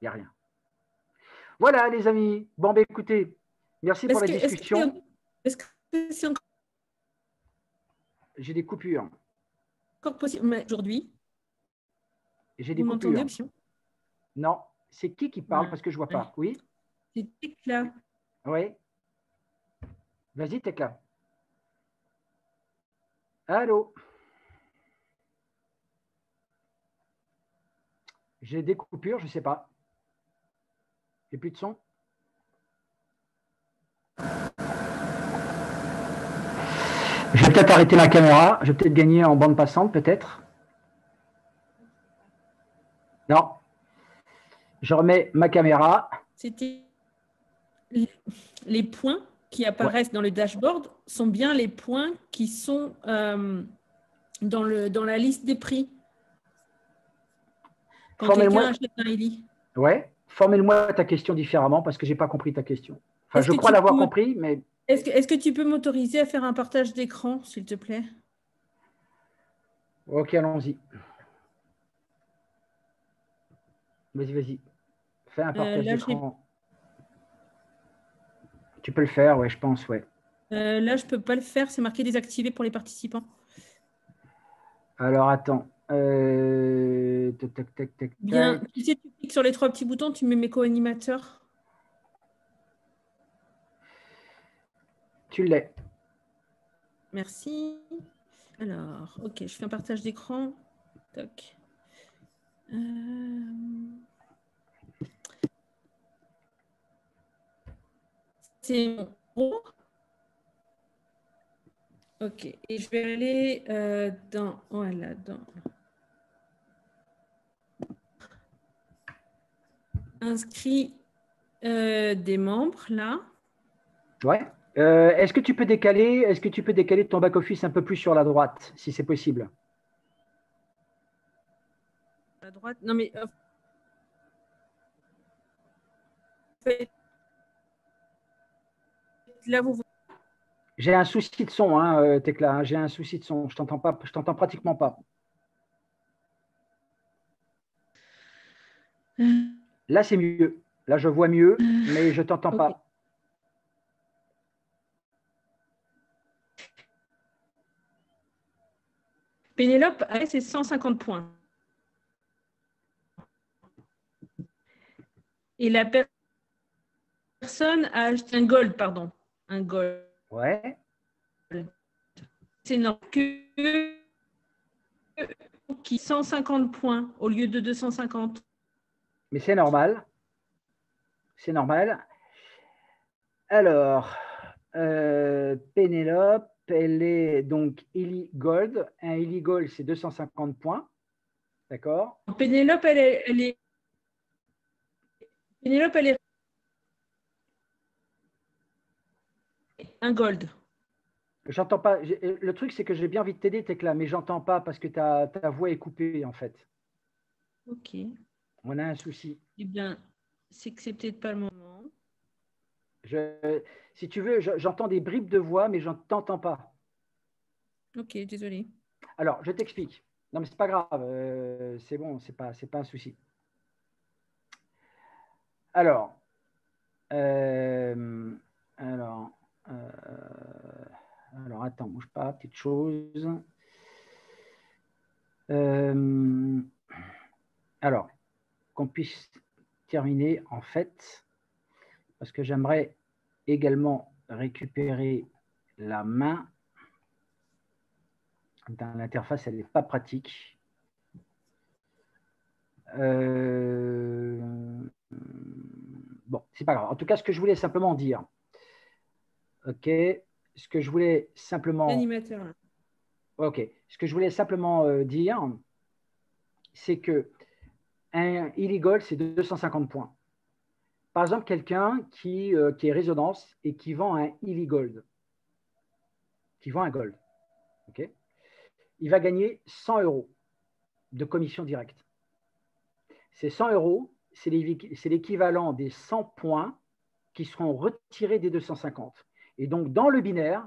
il n'y a rien. Voilà, les amis. Bon, ben écoutez, merci pour la discussion. Est-ce que c'est J'ai des coupures. encore possible aujourd'hui? J'ai des Vous m'entendez? coupures. Non, c'est qui parle parce que je ne vois pas. Oui? C'est Tekla. Oui. Vas-y, Tekla. Allô? J'ai des coupures, je ne sais pas. J'ai plus de son. Je vais peut-être arrêter ma caméra. Je vais peut-être gagner en bande passante, peut-être. Non. Je remets ma caméra. C'était les points qui apparaissent dans le dashboard sont bien les points qui sont dans la liste des prix. Quand quelqu'un achète un Eli. Ouais. Formule-moi ta question différemment parce que je n'ai pas compris ta question. Enfin, je crois l'avoir compris, mais… Est-ce que tu peux m'autoriser à faire un partage d'écran, s'il te plaît? Ok, allons-y. Vas-y, vas-y. Fais un partage d'écran. Tu peux le faire, ouais, je pense, ouais. Là, je ne peux pas le faire. C'est marqué désactivé pour les participants. Alors, attends. Bien. Tu sais, tu cliques sur les 3 petits boutons, tu mets mes co-animateurs. Tu l'es. Merci. Alors, ok, je fais un partage d'écran. Toc. C'est bon. Ok, et je vais aller dans… Voilà, dans… Inscrit des membres, là. Ouais. Est-ce que tu peux décaler ton back-office un peu plus sur la droite, si c'est possible? À droite. Non, mais… là, vous… J'ai un souci de son, hein, Tecla. Hein, j'ai un souci de son. Je t'entends pas. Je t'entends pratiquement pas. Là, c'est mieux. Là, je vois mieux, mais je t'entends pas. Pénélope, c'est 150 points. Et la personne a acheté un gold, pardon. Un gold. Ouais. C'est normal que qui 150 points au lieu de 250. Mais c'est normal. C'est normal. Alors, Pénélope, elle est donc Ellie Gold. Un Ellie Gold, c'est 250 points. D'accord? Pénélope, elle est… Pénélope, elle est… Un gold. J'entends pas. Le truc, c'est que j'ai bien envie de t'aider, Tecla, mais j'entends pas parce que ta voix est coupée, en fait. Ok. On a un souci. Eh bien, c'est que c'est peut-être pas le moment. Si tu veux, j'entends des bribes de voix, mais je ne t'entends pas. Ok, désolé. Alors, je t'explique. Non, mais c'est pas grave. C'est bon, c'est pas un souci. Alors, attends, bouge pas, petite chose. Alors, qu'on puisse terminer, en fait, parce que j'aimerais également récupérer la main. Dans l'interface, elle n'est pas pratique. Bon, c'est pas grave. En tout cas, ce que je voulais simplement dire, ok, ce que je voulais simplement… L'animateur. Ok, ce que je voulais simplement dire, c'est que un illegal, c'est 250 points. Par exemple, quelqu'un qui est résonance et qui vend un illegal, qui vend un gold, ok, il va gagner 100 € de commission directe. Ces 100 €, c'est l'équivalent des 100 points qui seront retirés des 250. Et donc, dans le binaire,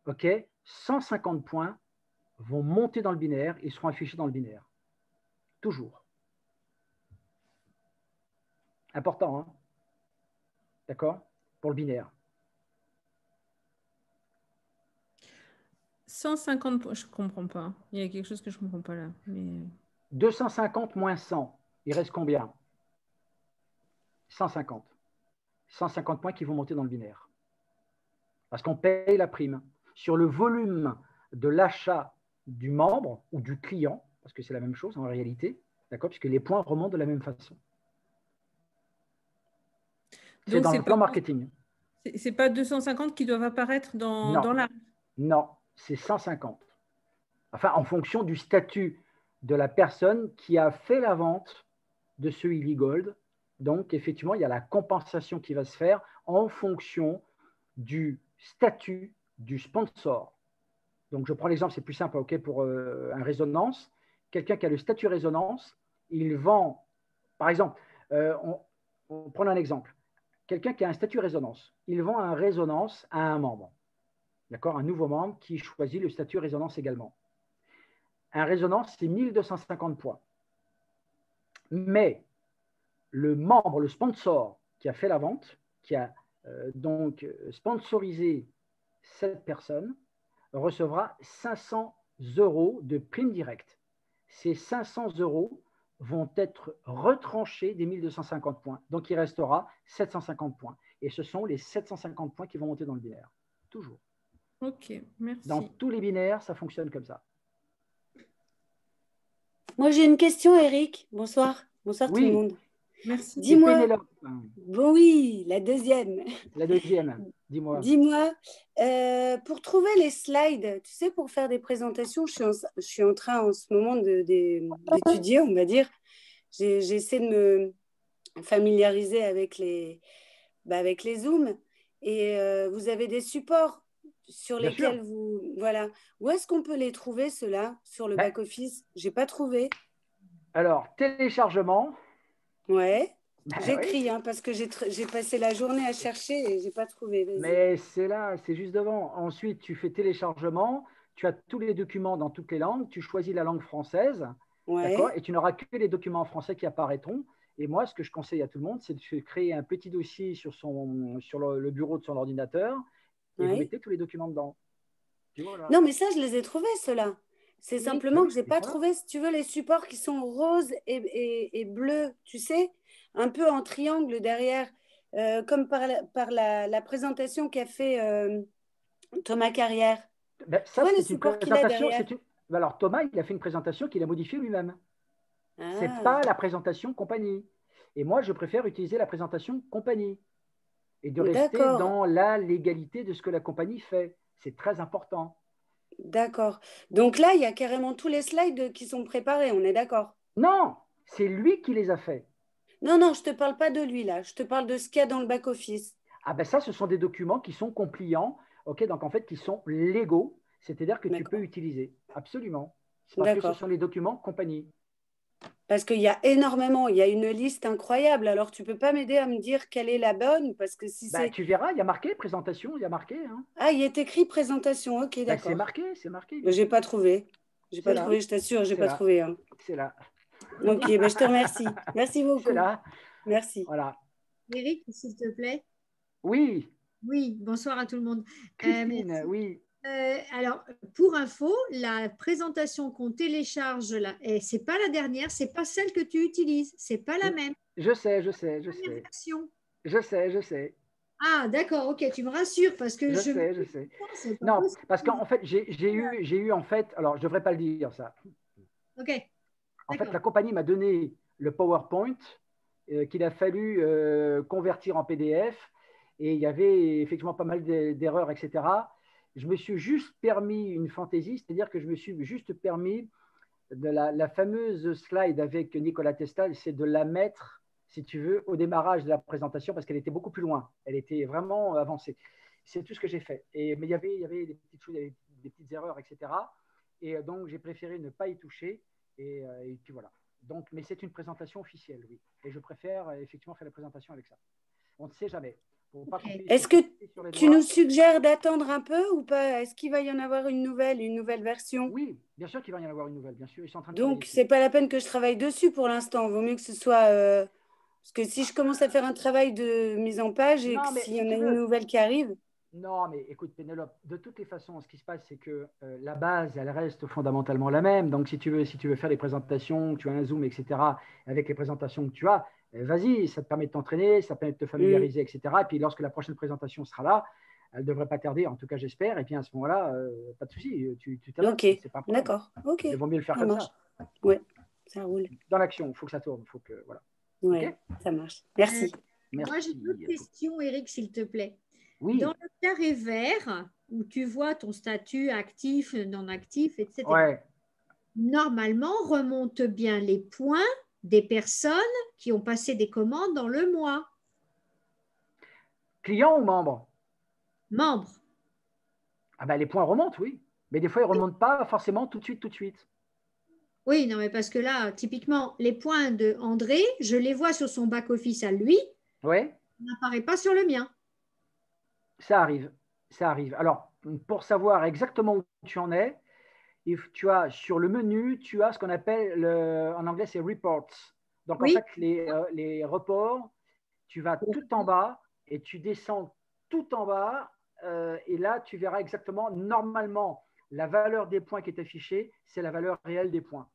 ok, 150 points vont monter dans le binaire et seront affichés dans le binaire. Toujours. Important, hein? D'accord? Pour le binaire. 150 points, je ne comprends pas. Il y a quelque chose que je ne comprends pas là. Mais… 250 moins 100, il reste combien? 150. 150 points qui vont monter dans le binaire. Parce qu'on paye la prime sur le volume de l'achat du membre ou du client, parce que c'est la même chose en réalité, d'accord, puisque les points remontent de la même façon. C'est dans le plan marketing. C'est pas 250 qui doivent apparaître dans la… Non, c'est 150. Enfin, en fonction du statut de la personne qui a fait la vente de ce Illy Gold. Donc, effectivement, il y a la compensation qui va se faire en fonction du statut du sponsor. Donc, je prends l'exemple, c'est plus simple, ok, pour un résonance. Quelqu'un qui a le statut résonance, il vend, par exemple, on prend un exemple. Quelqu'un qui a un statut résonance, il vend un résonance à un membre, d'accord, un nouveau membre qui choisit le statut résonance également. Un résonance, c'est 1250 points. Mais le membre, le sponsor qui a fait la vente, qui a donc sponsorisé cette personne, recevra 500 € de prime directe. Ces 500 € vont être retranchés des 1250 points. Donc, il restera 750 points. Et ce sont les 750 points qui vont monter dans le binaire. Toujours. Ok, merci. Dans tous les binaires, ça fonctionne comme ça. Moi, j'ai une question, Eric. Bonsoir. Bonsoir tout le monde. Merci. Dis-moi. Pénélope. Bon, oui, la deuxième. La deuxième, dis-moi. Dis-moi, pour trouver les slides, tu sais, pour faire des présentations, je suis en train en ce moment d'étudier, on va dire. J'essaie de me familiariser avec les Zooms. Et vous avez des supports sur Bien lesquels sûr. vous... Voilà. Où est-ce qu'on peut les trouver, ceux-là, sur le back-office? Je n'ai pas trouvé. Alors, téléchargement. Ouais. Ben J'écris, oui. hein, parce que j'ai passé la journée à chercher et je n'ai pas trouvé. Vas-y. Mais c'est là, c'est juste devant. Ensuite, tu fais téléchargement, tu as tous les documents dans toutes les langues, tu choisis la langue française, d'accord, Ouais. et tu n'auras que les documents en français qui apparaîtront. Et moi, ce que je conseille à tout le monde, c'est de créer un petit dossier sur le bureau de son ordinateur et vous Ouais. mettez tous les documents dedans. Tu vois, là. Non, mais ça, je les ai trouvés, ceux-là. C'est simplement que je n'ai pas voilà. trouvé, si tu veux, les supports qui sont roses et bleus, tu sais, un peu en triangle derrière, comme par la présentation qu'a fait Thomas Carrière. Ben, Tu ça, vois les c'est une supports qu'il a présentation. derrière? Ben alors, Thomas, il a fait une présentation qu'il a modifiée lui-même. Ce n'est Ah, pas la présentation compagnie. Et moi, je préfère utiliser la présentation compagnie et de rester d'accord, dans la légalité de ce que la compagnie fait. C'est très important. d'accord. Donc là, il y a carrément tous les slides qui sont préparés, on est d'accord? Non, c'est lui qui les a faits. Non, non, je ne te parle pas de lui, là. Je te parle de ce qu'il y a dans le back-office. Ah ben ça, ce sont des documents qui sont compliants, ok, donc en fait, qui sont légaux, c'est-à-dire que tu peux D'accord. utiliser. Absolument. C'est parce que ce D'accord. sont les documents compagnie. Parce qu'il y a énormément, il y a une liste incroyable. Alors, tu ne peux pas m'aider à me dire quelle est la bonne? Parce que si Ben, c'est... tu verras, il y a marqué présentation, il y a marqué. Hein. Ah, il est écrit présentation. Ok, Ben, d'accord. c'est marqué. Mais je n'ai pas trouvé. J'ai pas là. trouvé, je t'assure, je n'ai C'est pas là. trouvé. Hein. C'est là. Ok, ben, je te remercie. Merci beaucoup. C'est là. Merci. Voilà. Eric, s'il te plaît. Oui, Oui, bonsoir à tout le monde. Christine, Merci. oui. Alors, pour info, la présentation qu'on télécharge là, c'est pas la dernière, c'est pas celle que tu utilises, c'est pas la même. Je sais. La première version. Je sais. Ah, d'accord, ok, tu me rassures parce que Je sais. C'est pas Non, possible. parce qu'en fait, j'ai eu en fait, alors je ne devrais pas le dire ça. Ok. En fait, la compagnie m'a donné le PowerPoint qu'il a fallu convertir en PDF et il y avait effectivement pas mal d'erreurs, etc. Je me suis juste permis une fantaisie, c'est-à-dire que je me suis juste permis de la fameuse slide avec Nikola Tesla, c'est de la mettre, si tu veux, au démarrage de la présentation parce qu'elle était beaucoup plus loin. Elle était vraiment avancée. C'est tout ce que j'ai fait. Mais il y avait des petites choses, il y avait des petites erreurs, etc. Et donc, j'ai préféré ne pas y toucher. Et puis voilà. Donc, mais c'est une présentation officielle, oui. Et je préfère effectivement faire la présentation avec ça. On ne sait jamais. Est-ce que tu nous suggères d'attendre un peu ou pas? Est-ce qu'il va y en avoir une nouvelle version? Oui, bien sûr qu'il va y en avoir une nouvelle, bien sûr. Ils sont en train de Donc, ce n'est pas la peine que je travaille dessus pour l'instant. Il vaut mieux que ce soit... Parce que si je commence à faire un travail de mise en page et que s'il y en a une nouvelle qui arrive... Non, mais écoute, Pénélope, de toutes les façons, ce qui se passe, c'est que la base, elle reste fondamentalement la même. Donc, si tu veux faire des présentations, tu as un Zoom, etc., avec les présentations que tu as, vas-y, ça te permet de t'entraîner, ça te permet de te familiariser, etc. Et puis, lorsque la prochaine présentation sera là, elle ne devrait pas tarder, en tout cas, j'espère. Et puis, à ce moment-là, pas de souci, tu t'adaptes. Ok, c'est pas un problème. d'accord. Ok. Il vaut mieux le faire comme ça. Oui, ça roule. Dans l'action, il faut que ça tourne. Faut que, voilà. Oui, okay, ça marche. Merci. Moi, j'ai une autre question, Eric, s'il te plaît. Oui. Dans le carré vert, où tu vois ton statut actif, non actif, etc. Ouais. Normalement, remontent bien les points des personnes qui ont passé des commandes dans le mois. Client ou membre? Membres. Ah ben, les points remontent, oui. Mais des fois, ils ne remontent pas forcément tout de suite, tout de suite. Oui, non, mais parce que là, typiquement, les points de André, je les vois sur son back-office à lui, Oui, ça n'apparaît pas sur le mien. ça arrive. Ça arrive. Alors, pour savoir exactement où tu en es, tu as sur le menu, tu as ce qu'on appelle, en anglais, c'est reports. Donc, en Oui, fait, les reports, tu vas tout en bas et tu descends tout en bas. Et là, tu verras exactement, normalement, la valeur des points qui est affichée, c'est la valeur réelle des points.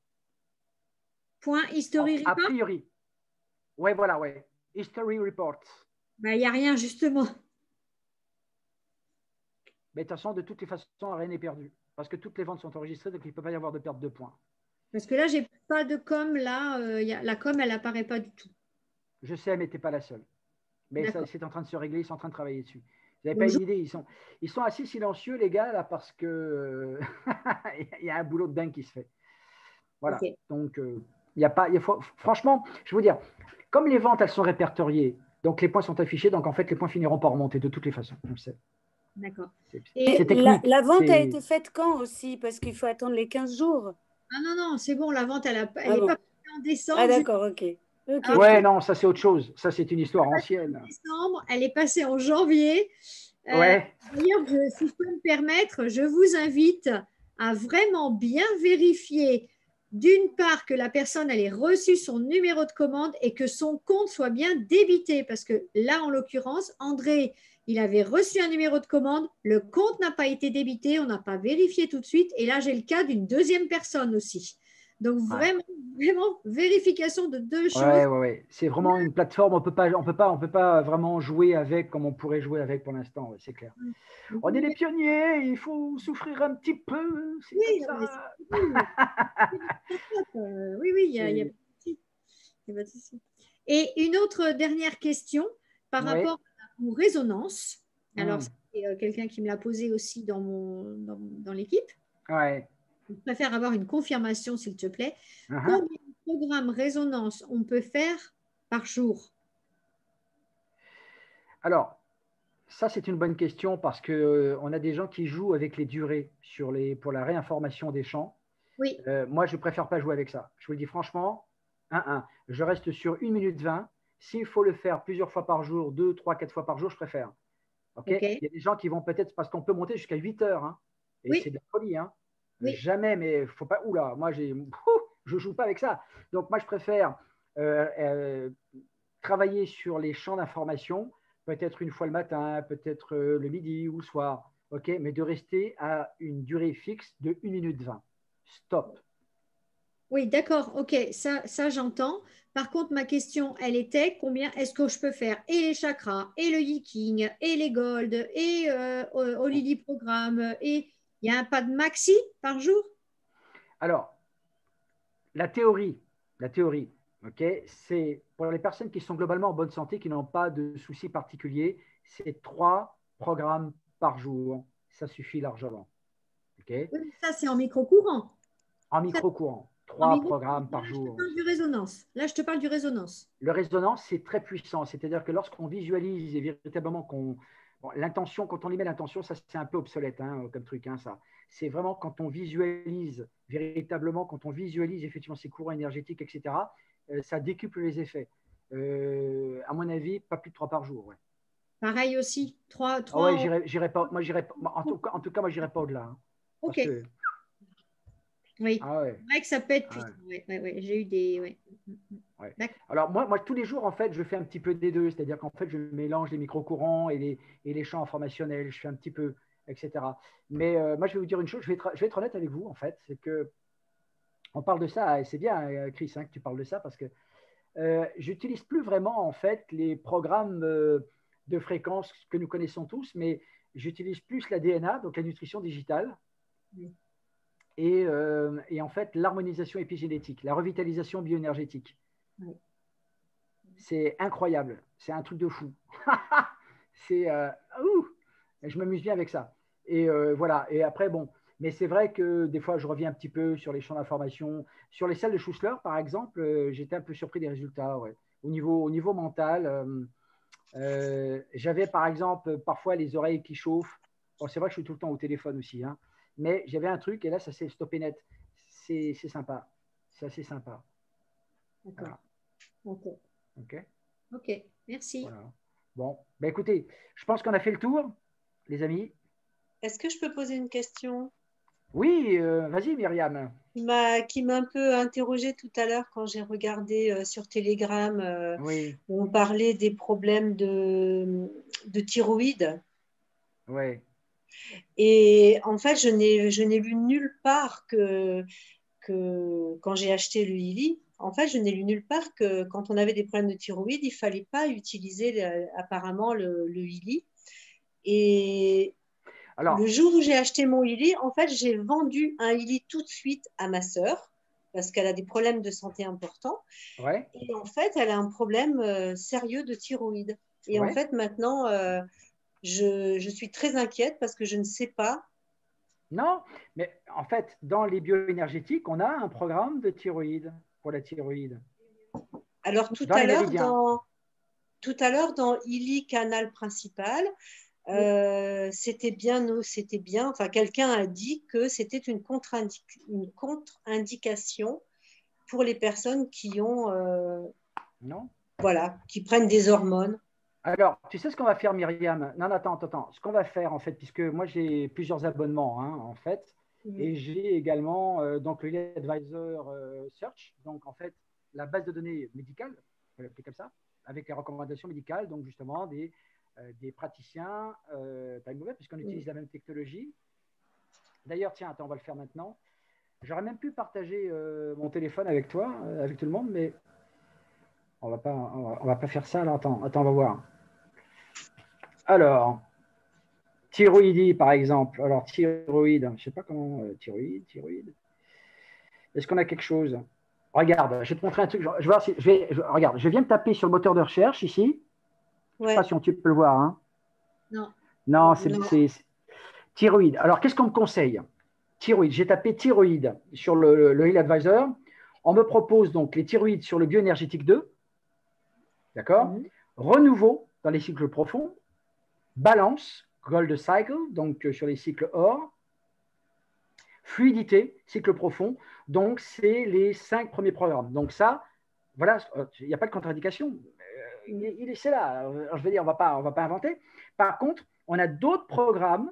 point history A report. priori. Ouais, voilà, ouais. History reports. Ben, il n'y a rien, justement. Mais de toute façon, de toutes les façons, rien n'est perdu. Parce que toutes les ventes sont enregistrées, donc il ne peut pas y avoir de perte de points. Parce que là, j'ai pas de com. Là, la com, elle apparaît pas du tout. Je sais, mais tu n'es pas la seule. Mais D'accord. c'est en train de se régler, ils sont en train de travailler dessus. Vous n'avez Donc, pas une idée, ils sont assez silencieux, les gars, là, parce que il y a un boulot de dingue qui se fait. Voilà. Ok. Donc, il y a pas, franchement, je veux dire, comme les ventes, elles sont répertoriées, donc les points sont affichés, donc en fait, les points finiront par remonter de toutes les façons. On le sait. D'accord. C'est Et technique. la vente a C'est- été faite quand aussi? Parce qu'il faut attendre les 15 jours. Ah non, non, c'est bon, la vente, elle Ah n'est bon. pas passée en décembre. Ah d'accord, ok. Ok, Ah, Ouais, ok. non, ça c'est autre chose. Ça, c'est une histoire ancienne. décembre, elle est passée en janvier. Ouais. D'ailleurs, si je peux me permettre, je vous invite à vraiment bien vérifier, d'une part, que la personne elle ait reçu son numéro de commande et que son compte soit bien débité. Parce que là, en l'occurrence, André, il avait reçu un numéro de commande, le compte n'a pas été débité, on n'a pas vérifié tout de suite. Et là, j'ai le cas d'une deuxième personne aussi. Donc, Ouais. vraiment, vérification de deux choses. Ouais, ouais, ouais. C'est vraiment une plateforme, on peut pas vraiment jouer avec comme on pourrait jouer avec pour l'instant, ouais, c'est clair. On est les pionniers, il faut souffrir un petit peu, c'est Oui, comme non, mais ça. oui, oui, il y a pas de souci. Il y a pas de souci. Et une autre dernière question par Ouais. rapport aux résonances. Alors, Hmm. c'est quelqu'un qui me l'a posé aussi dans l'équipe. Ouais. Je préfère avoir une confirmation, s'il te plaît. Uh-huh. Combien de programmes résonance on peut faire par jour? Alors, ça, c'est une bonne question parce que on a des gens qui jouent avec les durées pour la réinformation des champs. Oui, Moi, je ne préfère pas jouer avec ça. Je vous le dis franchement, 1-1. Je reste sur 1 minute 20. S'il faut le faire plusieurs fois par jour, 2, 3, 4 fois par jour, je préfère. Ok. ok. Il y a des gens qui vont peut-être, parce qu'on peut monter jusqu'à 8 heures, hein, et c'est Oui, de la folie. Hein. oui. Jamais, mais faut pas. Oula, moi, je ne joue pas avec ça. Donc, moi, je préfère euh, euh, travailler sur les champs d'information, peut-être une fois le matin, peut-être le midi ou le soir, ok, mais de rester à une durée fixe de 1 minute 20. Stop. Oui, d'accord, ok, ça j'entends. Par contre, ma question, elle était combien est-ce que je peux faire et les chakras, et le yiking, et les gold, et au Lily programme, et il y a un pas de maxi par jour? Alors, la théorie, ok, c'est pour les personnes qui sont globalement en bonne santé, qui n'ont pas de soucis particuliers, c'est 3 programmes par jour. Ça suffit largement. Ok. Oui, mais ça, c'est en micro-courant. En Ça, micro-courant, en 3 micro programmes Là, par je te jour. parle du résonance. Là, je te parle du résonance. Le résonance, c'est très puissant. C'est-à-dire que lorsqu'on visualise et véritablement l'intention, quand on y met l'intention, ça c'est un peu obsolète hein, comme truc, hein, ça. C'est vraiment quand on visualise véritablement, quand on visualise effectivement ces courants énergétiques, etc., ça décuple les effets. À mon avis, pas plus de 3 par jour. Ouais. Pareil aussi, Ah 3 ouais, j'irai pas. Moi, j'irai pas. En tout cas, moi, j'irai pas au-delà. Hein, Ok, parce que oui. ah ouais, C'est vrai que ça peut être ah puissant. ouais. Ouais, ouais, ouais. J'ai eu des. Ouais. Ouais. D'accord. Alors moi, tous les jours, en fait, je fais un petit peu des deux. C'est-à-dire qu'en fait, je mélange les micro-courants et les champs informationnels. Je fais un petit peu, etc. Mais moi, je vais vous dire une chose. Je vais être honnête avec vous, en fait. C'est que on parle de ça, et c'est bien, Chris, hein, que tu parles de ça, parce que j'utilise plus vraiment, en fait, les programmes de fréquence que nous connaissons tous, mais j'utilise plus la DNA, donc la nutrition digitale, Oui. et en fait, l'harmonisation épigénétique, la revitalisation bioénergétique. Oui. C'est incroyable. C'est un truc de fou. C'est, je m'amuse bien avec ça. Et voilà. Et après, bon, mais c'est vrai que des fois, je reviens un petit peu sur les champs d'information. Sur les salles de Schussler, par exemple, j'étais un peu surpris des résultats. Ouais. Au niveau mental, j'avais par exemple parfois les oreilles qui chauffent. Bon, c'est vrai que je suis tout le temps au téléphone aussi, hein, mais j'avais un truc et là, ça s'est stoppé net. C'est sympa. C'est assez sympa. D'accord. Voilà. Ok. OK. Ok. Merci. Voilà. Bon, ben écoutez, je pense qu'on a fait le tour, les amis. Est-ce que je peux poser une question Oui, vas-y, Myriam. qui m'a un peu interrogée tout à l'heure quand j'ai regardé sur Telegram Oui, où on parlait des problèmes de thyroïde. oui. Et en fait, je n'ai lu nulle part que quand j'ai acheté le Illy, en fait, je n'ai lu nulle part que quand on avait des problèmes de thyroïde, il ne fallait pas utiliser apparemment le Illy. Et Alors, le jour où j'ai acheté mon Illy, en fait, j'ai vendu un Illy tout de suite à ma sœur parce qu'elle a des problèmes de santé importants. ouais, Et en fait, elle a un problème sérieux de thyroïde. Et en ouais. fait, maintenant, je suis très inquiète parce que je ne sais pas. Non, mais en fait, dans les bioénergétiques, on a un programme de thyroïde pour la thyroïde. Alors, Dans les méridiens. tout à l'heure, dans Illy Canal principal, c'était bien, enfin, quelqu'un a dit que c'était une contre-indication pour les personnes qui ont, Non? voilà, qui prennent des hormones. Alors, tu sais ce qu'on va faire, Myriam? Non, attends. Ce qu'on va faire, en fait, puisque moi, j'ai plusieurs abonnements, hein, en fait, et j'ai également donc le Lead Advisor Search, donc en fait, la base de données médicale, on peut l'appeler comme ça, avec les recommandations médicales, donc justement des praticiens time over, puisqu'on utilise la même technologie. D'ailleurs, tiens, attends, on va le faire maintenant. J'aurais même pu partager mon téléphone avec toi, avec tout le monde, mais on va pas faire ça. Alors, attends, on va voir. Alors, thyroïdie, par exemple. Alors, thyroïde, je ne sais pas comment. Thyroïde. Est-ce qu'on a quelque chose? Regarde, je vais te montrer un truc. Je vais voir si, regarde, je viens de taper sur le moteur de recherche ici. Je ne sais pas si tu peux le voir. Hein. Non. Non, c'est thyroïde. Alors, qu'est-ce qu'on me conseille? Thyroïde. J'ai tapé thyroïde sur le Heal Advisor. On me propose donc les thyroïdes sur le bioénergétique 2. D'accord? Renouveau dans les cycles profonds. Balance, Gold Cycle, donc sur les cycles or. Fluidité, cycle profond. Donc, c'est les 5 premiers programmes. Donc, ça, voilà, il n'y a pas de contre-indication. C'est là. Je veux dire, on va pas inventer. Par contre, on a d'autres programmes.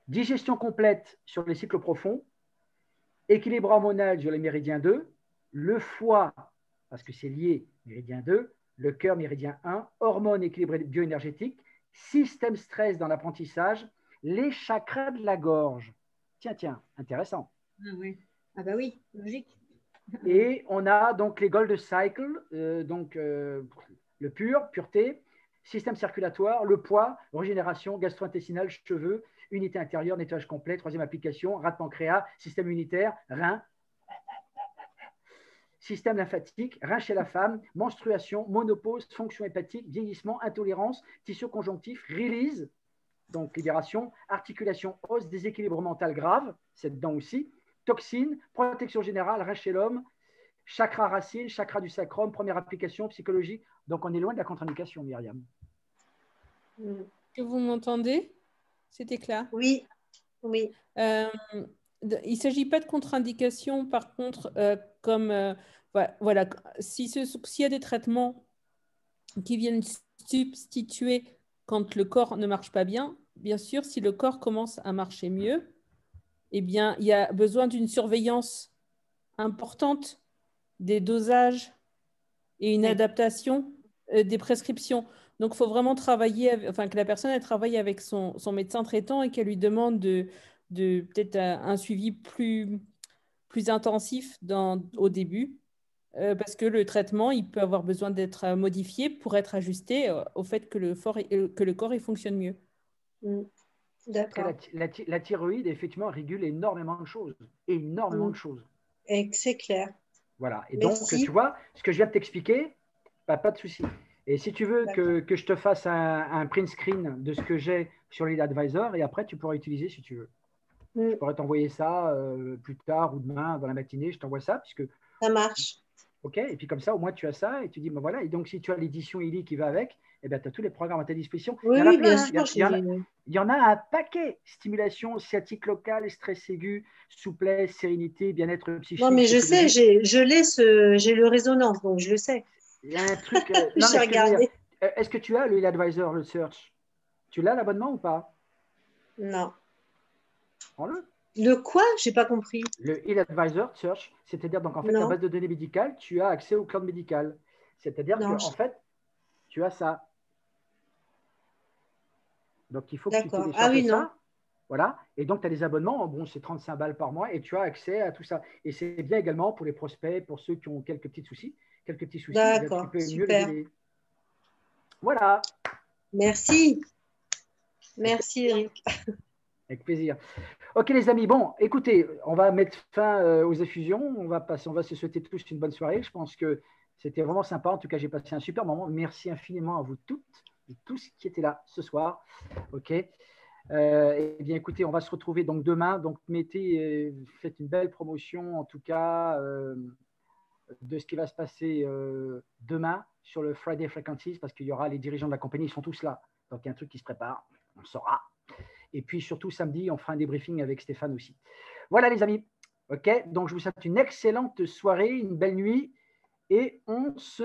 Digestion complète sur les cycles profonds. Équilibre hormonal sur les méridiens 2. Le foie, parce que c'est lié, méridien 2. Le cœur, méridien 1. Hormones, équilibre bioénergétique. Système stress dans l'apprentissage. Les chakras de la gorge. Tiens, intéressant. Ah, oui. Ah bah oui, logique. Et on a donc les Gold Cycle, le pur, pureté, système circulatoire, le poids, régénération, gastro-intestinale, cheveux, unité intérieure, nettoyage complet, troisième application, rat pancréas, système immunitaire, rein, système lymphatique, rein chez la femme, menstruation, monopause, fonction hépatique, vieillissement, intolérance, tissu conjonctif, release, donc libération, articulation, os, déséquilibre mental grave, c'est dedans aussi, toxines, protection générale, rein chez l'homme, chakra racine, chakra du sacrum, première application, psychologie. Donc, on est loin de la contre-indication, Myriam. Que vous m'entendez? C'était clair? Oui. Il ne s'agit pas de contre-indication, par contre, voilà, s'il y a des traitements qui viennent substituer quand le corps ne marche pas bien, bien sûr, si le corps commence à marcher mieux, eh bien, il y a besoin d'une surveillance importante des dosages et une adaptation des prescriptions. Donc, il faut vraiment travailler, que la personne elle travaille avec son médecin traitant et qu'elle lui demande de peut-être un suivi plus intensif au début, parce que le traitement, il peut avoir besoin d'être modifié pour être ajusté au fait que le corps il fonctionne mieux. D'accord. La thyroïde, effectivement, régule énormément de choses. De choses. Et c'est clair. Voilà. Et Merci. donc, tu vois, ce que je viens de t'expliquer, pas de souci. Et si tu veux que je te fasse un print screen de ce que j'ai sur Lead Advisor, et après, tu pourras utiliser si tu veux. Je pourrais t'envoyer ça plus tard ou demain dans la matinée. Je t'envoie ça, puisque… Ça marche. OK. Et puis comme ça, au moins, tu as ça et tu dis, ben voilà. Et donc, si tu as l'édition Illy qui va avec, eh ben, tu as tous les programmes à ta disposition. Oui, il y en a oui, plein, bien hein. sûr. Il y en a un paquet. Stimulation sciatique locale, stress aigu, souplesse, sérénité, bien-être psychique. Non, mais je sais, j'ai le résonance, donc je le sais. Il y a un truc… non, J'ai mais regardé. est-ce que tu as le Advisor, le Search? Tu l'as l'abonnement ou pas? Non. Prends-le. Le quoi? J'ai pas compris. Le e-Advisor Search, c'est-à-dire, donc en fait, la base de données médicale, tu as accès au cloud médical. C'est-à-dire qu'en fait, tu as ça. Donc, il faut que tu télécharges ça. Voilà. Et donc, tu as des abonnements. Bon, c'est 35 balles par mois et tu as accès à tout ça. Et c'est bien également pour les prospects, pour ceux qui ont quelques petits soucis. Tu peux mieux les aider. Voilà. Merci. Merci, Eric. Avec plaisir. Ok, les amis. Bon, écoutez, on va mettre fin aux effusions. On va se souhaiter tous une bonne soirée. Je pense que c'était vraiment sympa. En tout cas, j'ai passé un super moment. Merci infiniment à vous toutes et tous qui étaient là ce soir. Ok. Eh bien, écoutez, on va se retrouver donc demain. Donc, faites une belle promotion, en tout cas, de ce qui va se passer demain sur le Friday Frequencies, parce qu'il y aura les dirigeants de la compagnie, ils sont tous là. Donc, il y a un truc qui se prépare, on le saura. Et puis, surtout, samedi, on fera un débriefing avec Stéphane aussi. Voilà, les amis. OK, donc je vous souhaite une excellente soirée, une belle nuit, et on se